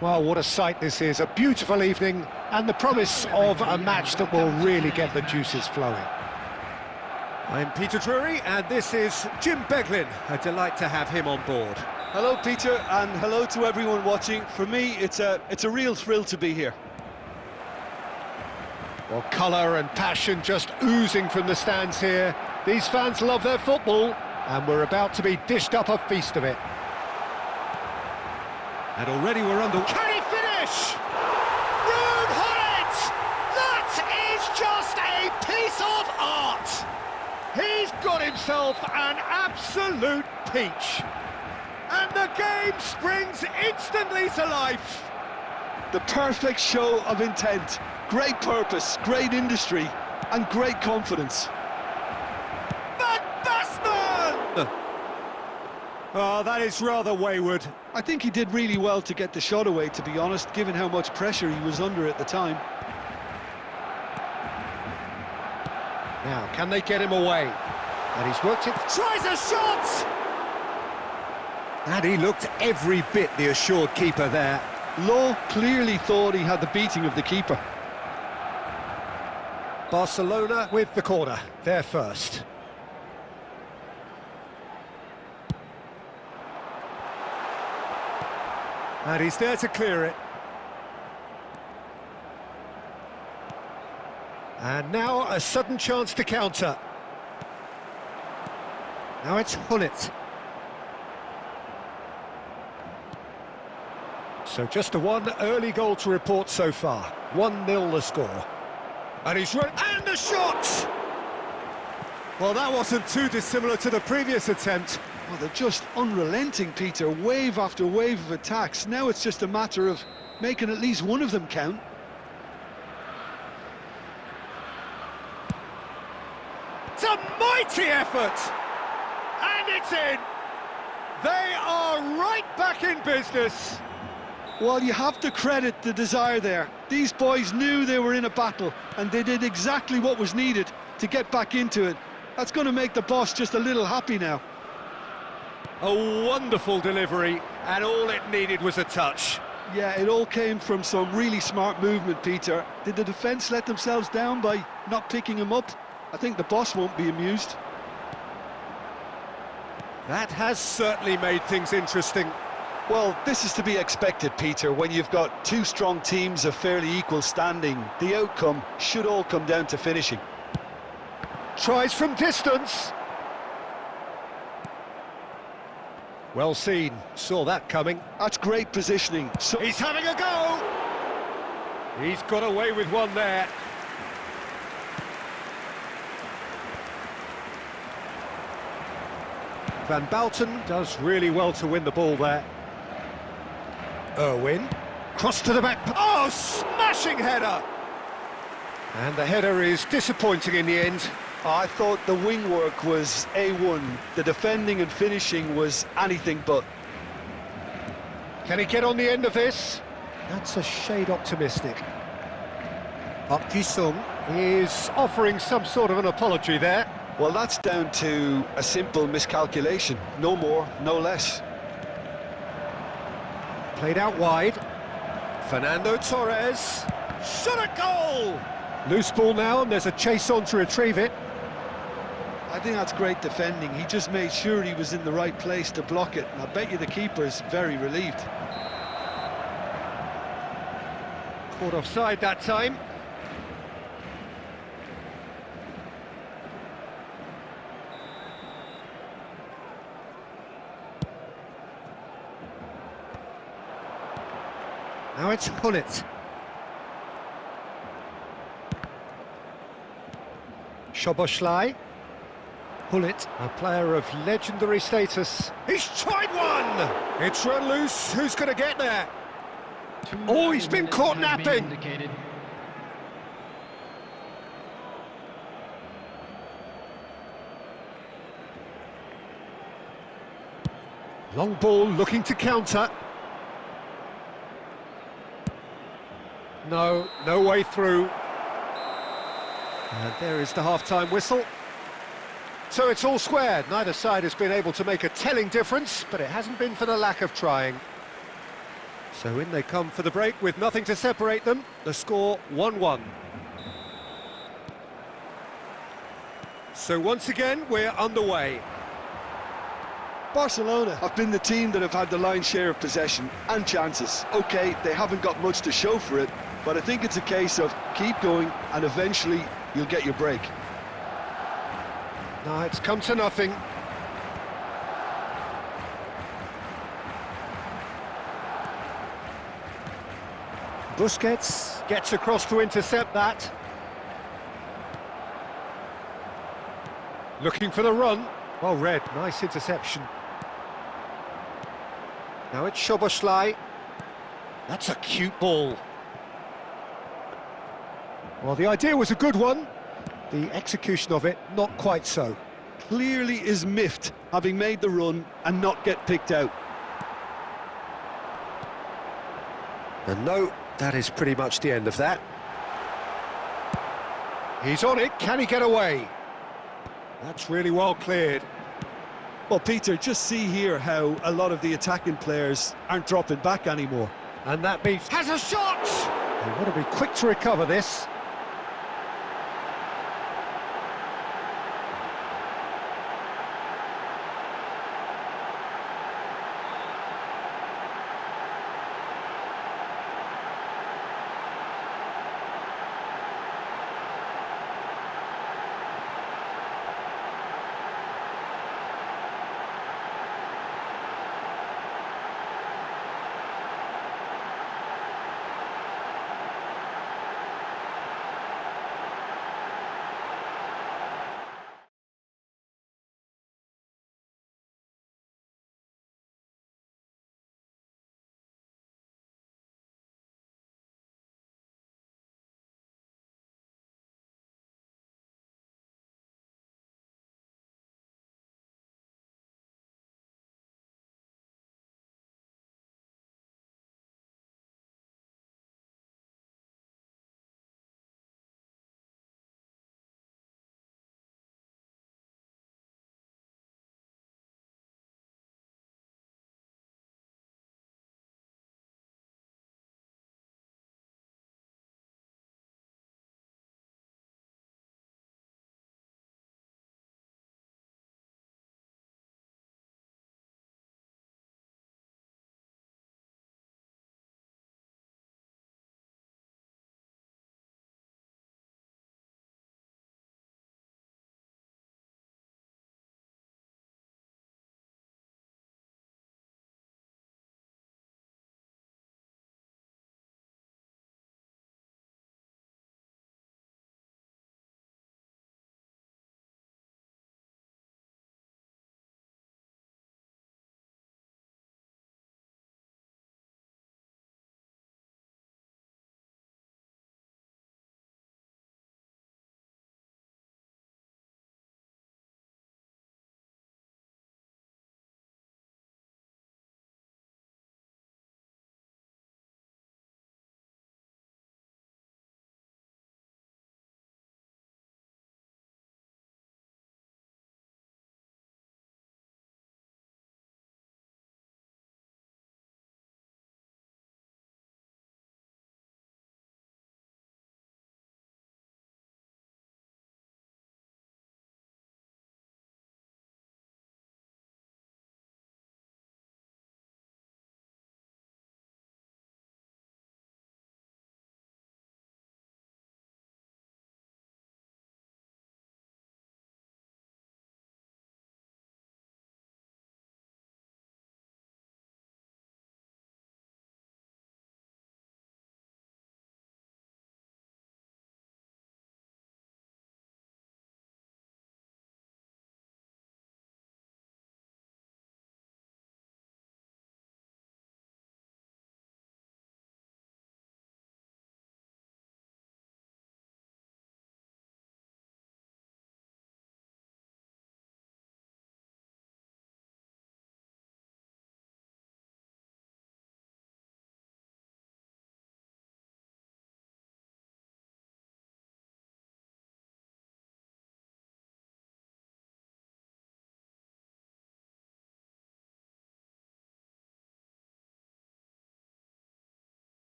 Well, what a sight this is, a beautiful evening and the promise of a match that will really get the juices flowing. I'm Peter Drury and this is Jim Beglin. A delight to have him on board. Hello, Peter, and hello to everyone watching. For me, it's a real thrill to be here. Well, colour and passion just oozing from the stands here. These fans love their football, and we're about to be dished up a feast of it. And already we're under... Can he finish? Rude Hullet! That is just a piece of art! He's got himself an absolute peach. And the game springs instantly to life. The perfect show of intent, great purpose, great industry, and great confidence. Van Basten! Oh, that is rather wayward. I think he did really well to get the shot away, to be honest, given how much pressure he was under at the time. Now, can they get him away? And he's worked it... Tries a shot! And he looked every bit the assured keeper there. Law clearly thought he had the beating of the keeper. Barcelona with the corner, they're first. And he's there to clear it. And now a sudden chance to counter. Now it's Hullet. So just the one early goal to report so far. 1-0 the score. And he's right, and the shot! Well, that wasn't too dissimilar to the previous attempt. Well, they're just unrelenting, Peter. Wave after wave of attacks. Now it's just a matter of making at least one of them count. Mighty effort! And it's in! They are right back in business. Well, you have to credit the desire there. These boys knew they were in a battle, and they did exactly what was needed to get back into it. That's going to make the boss just a little happy now. A wonderful delivery, and all it needed was a touch. Yeah, it all came from some really smart movement, Peter. Did the defence let themselves down by not picking him up? I think the boss won't be amused. That has certainly made things interesting. Well, this is to be expected, Peter, when you've got two strong teams of fairly equal standing. The outcome should all come down to finishing. Tries from distance. Well seen, saw that coming. That's great positioning. So He's having a go! He's got away with one there. Van Bouten does really well to win the ball there. Irwin, cross to the back. Oh, smashing header! And the header is disappointing in the end. I thought the wing work was A1. The defending and finishing was anything but. Can he get on the end of this? That's a shade optimistic. Park Ji-sung is offering some sort of an apology there. Well, that's down to a simple miscalculation. No more, no less. Played out wide. Fernando Torres. Shot a goal! Loose ball now, and there's a chase on to retrieve it. I think that's great defending. He just made sure he was in the right place to block it. And I bet you the keeper's very relieved. Caught offside that time. Now it's Hullet. Szoboszlai. Hullet, a player of legendary status. He's tried one! It's run loose. Who's going to get there? Oh, he's been caught napping. Long ball looking to counter. No, no way through. And there is the half-time whistle. So it's all squared. Neither side has been able to make a telling difference, but it hasn't been for the lack of trying. So in they come for the break with nothing to separate them. The score 1-1. So once again, we're underway. Barcelona have been the team that have had the lion's share of possession and chances. OK, they haven't got much to show for it, but I think it's a case of keep going and eventually you'll get your break. No, it's come to nothing. Busquets gets across to intercept that. Looking for the run. Well read, nice interception. Now it's Szoboszlai. That's a cute ball. Well, the idea was a good one. The execution of it, not quite so. Clearly is miffed, having made the run and not get picked out. And no, that is pretty much the end of that. He's on it, can he get away? That's really well cleared. Well, Peter, just see here how a lot of the attacking players aren't dropping back anymore. And that means Has a shot! they want to be quick to recover this.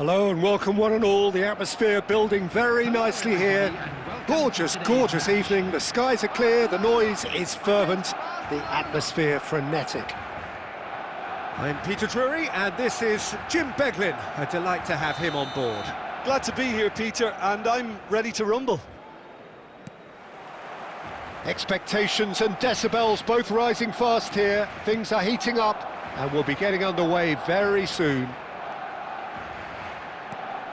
Hello and welcome one and all. The atmosphere building very nicely here. Gorgeous, gorgeous evening. The skies are clear, the noise is fervent, the atmosphere frenetic. I'm Peter Drury, and this is Jim Beglin. A delight to have him on board. Glad to be here, Peter, and I'm ready to rumble. Expectations and decibels both rising fast here. Things are heating up and we'll be getting underway very soon.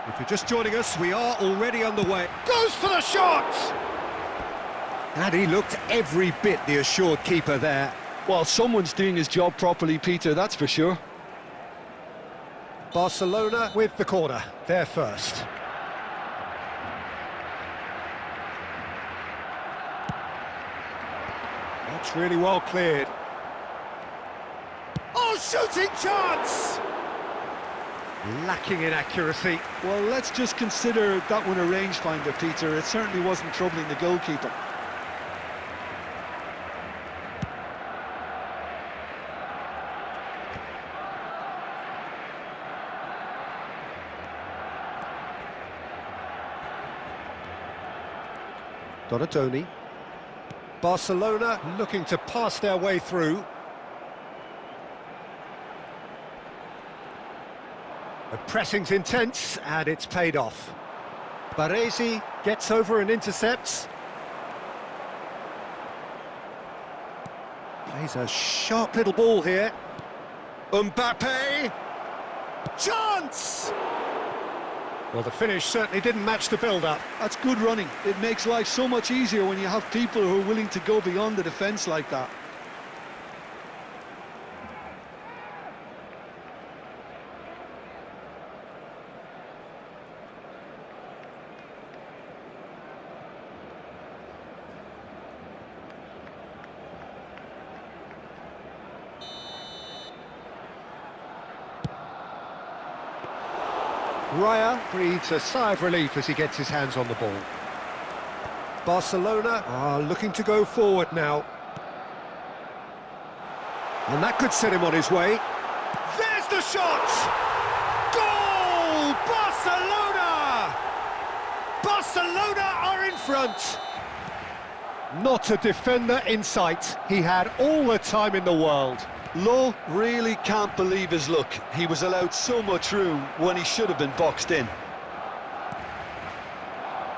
If you're just joining us, we are already underway. Goes for the shot! And he looked every bit the assured keeper there. Well, someone's doing his job properly, Peter, that's for sure. Barcelona with the corner, they're first. That's really well cleared. Oh, shooting chance! Lacking in accuracy. Well, let's just consider that one a rangefinder, Peter. It certainly wasn't troubling the goalkeeper. Donatoni. Barcelona looking to pass their way through. The pressing's intense and it's paid off. Baresi gets over and intercepts. Plays a sharp little ball here. Mbappe! Chance! Well, the finish certainly didn't match the build-up. That's good running. It makes life so much easier when you have people who are willing to go beyond the defence like that. Raya breathes a sigh of relief as he gets his hands on the ball. Barcelona are looking to go forward now. And that could set him on his way. There's the shot! Goal! Barcelona! Barcelona are in front! Not a defender in sight. He had all the time in the world. Lowe really can't believe his luck. He was allowed so much room when he should have been boxed in.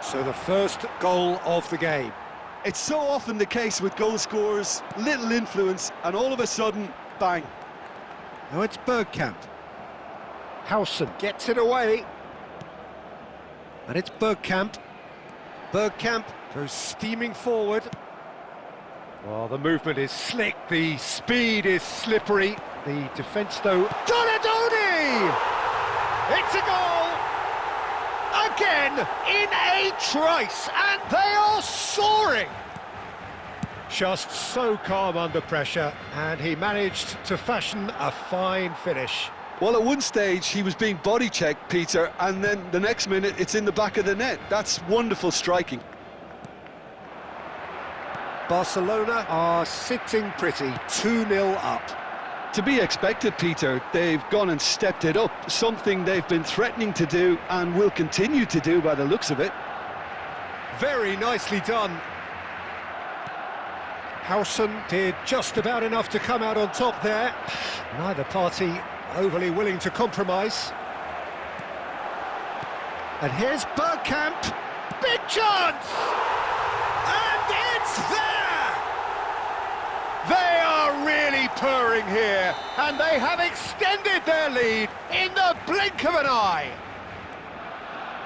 So the first goal of the game. It's so often the case with goal scorers, little influence, and all of a sudden, bang. Now it's Bergkamp. Howson gets it away. And it's Bergkamp. Bergkamp goes steaming forward. Well, the movement is slick, the speed is slippery. The defence, though... Donatoni! It's a goal! Again, in a trice, and they are soaring! Just so calm under pressure, and he managed to fashion a fine finish. Well, at one stage, he was being body-checked, Peter, and then the next minute, it's in the back of the net. That's wonderful striking. Barcelona are sitting pretty, 2-0 up. To be expected, Peter. They've gone and stepped it up, something they've been threatening to do and will continue to do by the looks of it. Very nicely done. Howson did just about enough to come out on top there. Neither party overly willing to compromise. And here's Bergkamp. Big chance! And it's there! They are really purring here, and they have extended their lead in the blink of an eye.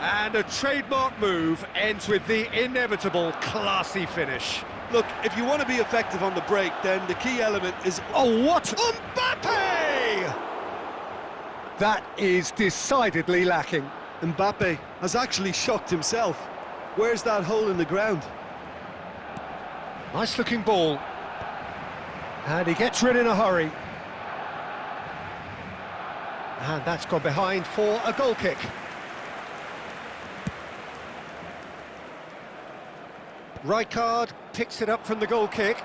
And a trademark move ends with the inevitable classy finish. Look, if you want to be effective on the break, then the key element is... Oh, what? Mbappe! That is decidedly lacking. Mbappe has actually shocked himself. Where's that hole in the ground? Nice looking ball. And he gets rid in a hurry. And that's gone behind for a goal kick. Rijkaard picks it up from the goal kick.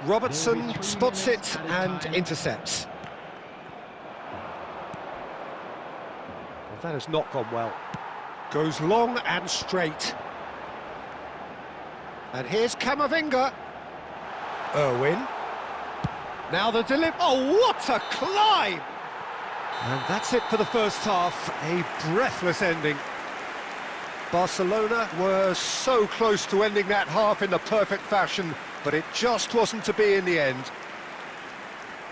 Robertson spots it and intercepts. That has not gone well. Goes long and straight. And here's Camavinga. Irwin. Now the delivery. Oh, what a climb! And that's it for the first half. A breathless ending. Barcelona were so close to ending that half in the perfect fashion, but it just wasn't to be in the end.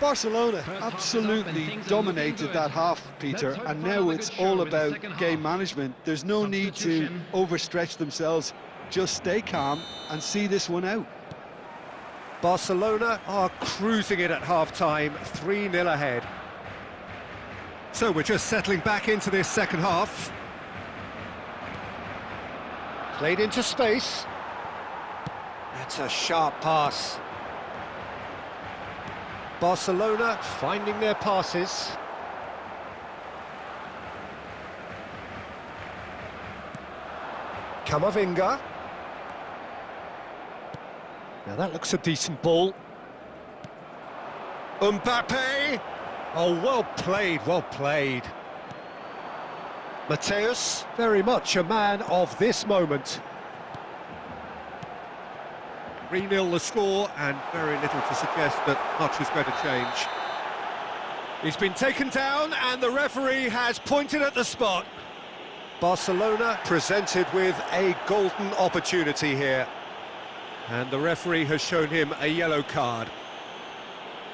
Barcelona absolutely dominated that half, Peter, and now it's all about game management. There's no need to overstretch themselves. Just stay calm and see this one out. Barcelona are cruising it at half-time, 3-0 ahead. So we're just settling back into this second half. Played into space. That's a sharp pass. Barcelona finding their passes. Camavinga. Now that looks a decent ball. Mbappe. Oh, well played, well played. Mateus, very much a man of this moment. 3-0 the score, and very little to suggest that much is going to change. He's been taken down, and the referee has pointed at the spot. Barcelona presented with a golden opportunity here. And the referee has shown him a yellow card.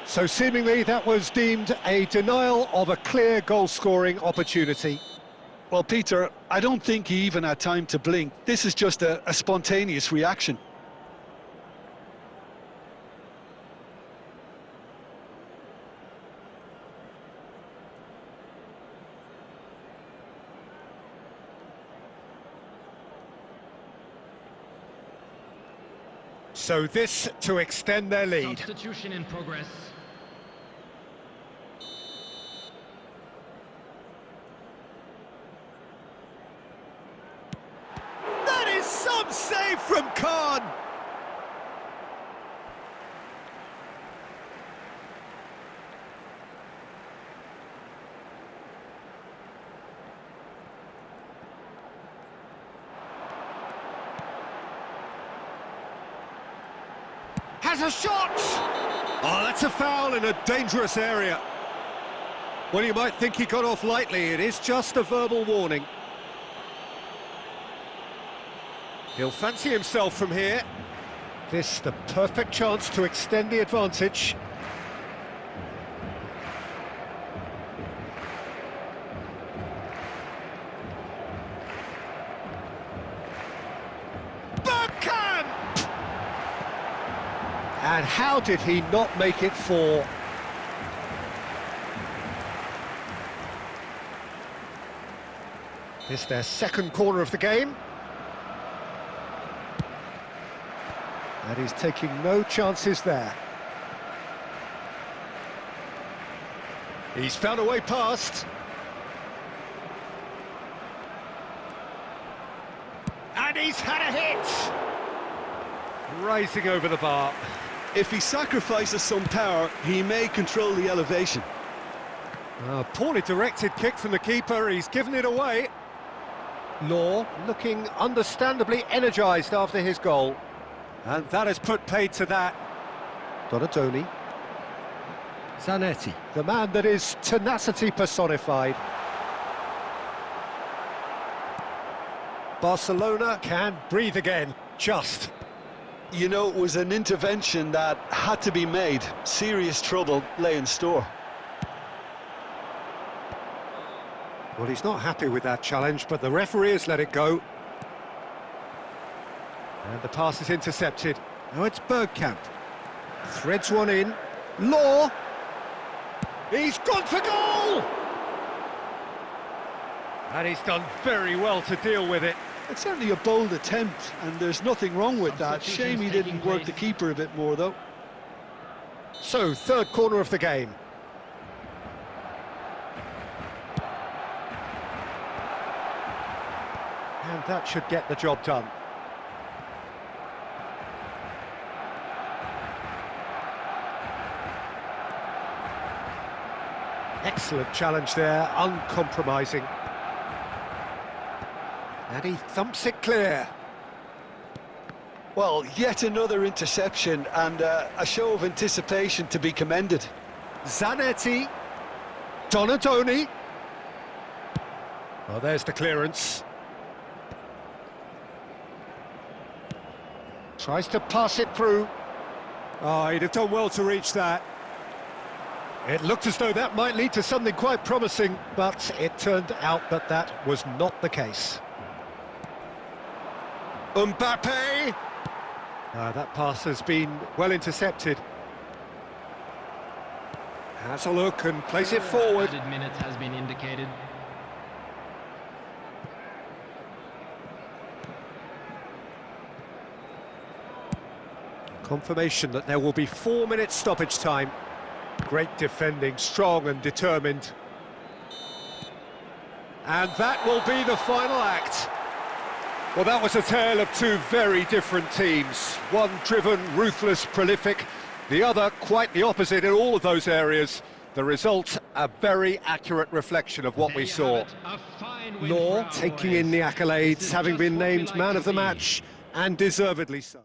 So seemingly that was deemed a denial of a clear goal-scoring opportunity. Well, Peter, I don't think he even had time to blink. This is just a spontaneous reaction. So this to extend their lead. Substitution in progress. That is some save from Khan. Has a shot! Oh, that's a foul in a dangerous area. Well, you might think he got off lightly. It is just a verbal warning. He'll fancy himself from here. This the perfect chance to extend the advantage. And how did he not make it 4? This their second corner of the game. And he's taking no chances there. He's found a way past. And he's had a hit! Rising over the bar. If he sacrifices some power, he may control the elevation. A poorly directed kick from the keeper, he's given it away. Law looking understandably energised after his goal. And that has put paid to that. Donatoni. Zanetti, the man that is tenacity personified. Barcelona can breathe again, just. You know, it was an intervention that had to be made. Serious trouble lay in store. Well, he's not happy with that challenge, but the referee has let it go. And the pass is intercepted. Now it's Bergkamp. Threads one in. Law! He's gone for goal! And he's done very well to deal with it. It's certainly a bold attempt, and there's nothing wrong with that. Shame he didn't work the keeper a bit more, though. So, third corner of the game. And that should get the job done. Excellent challenge there, uncompromising. And he thumps it clear. Well, yet another interception and a show of anticipation to be commended. Zanetti. Donadoni. Well, there's the clearance. Tries to pass it through. Oh, he'd have done well to reach that. It looked as though that might lead to something quite promising, but it turned out that that was not the case. Mbappe! That pass has been well intercepted. Has a look and plays it forward. Added minutes has been indicated. Confirmation that there will be 4 minutes stoppage time. Great defending, strong and determined. And that will be the final act. Well, that was a tale of two very different teams. One driven, ruthless, prolific. The other quite the opposite in all of those areas. The result, a very accurate reflection of what we saw. Law taking in the accolades, having been named man of the match, and deservedly so.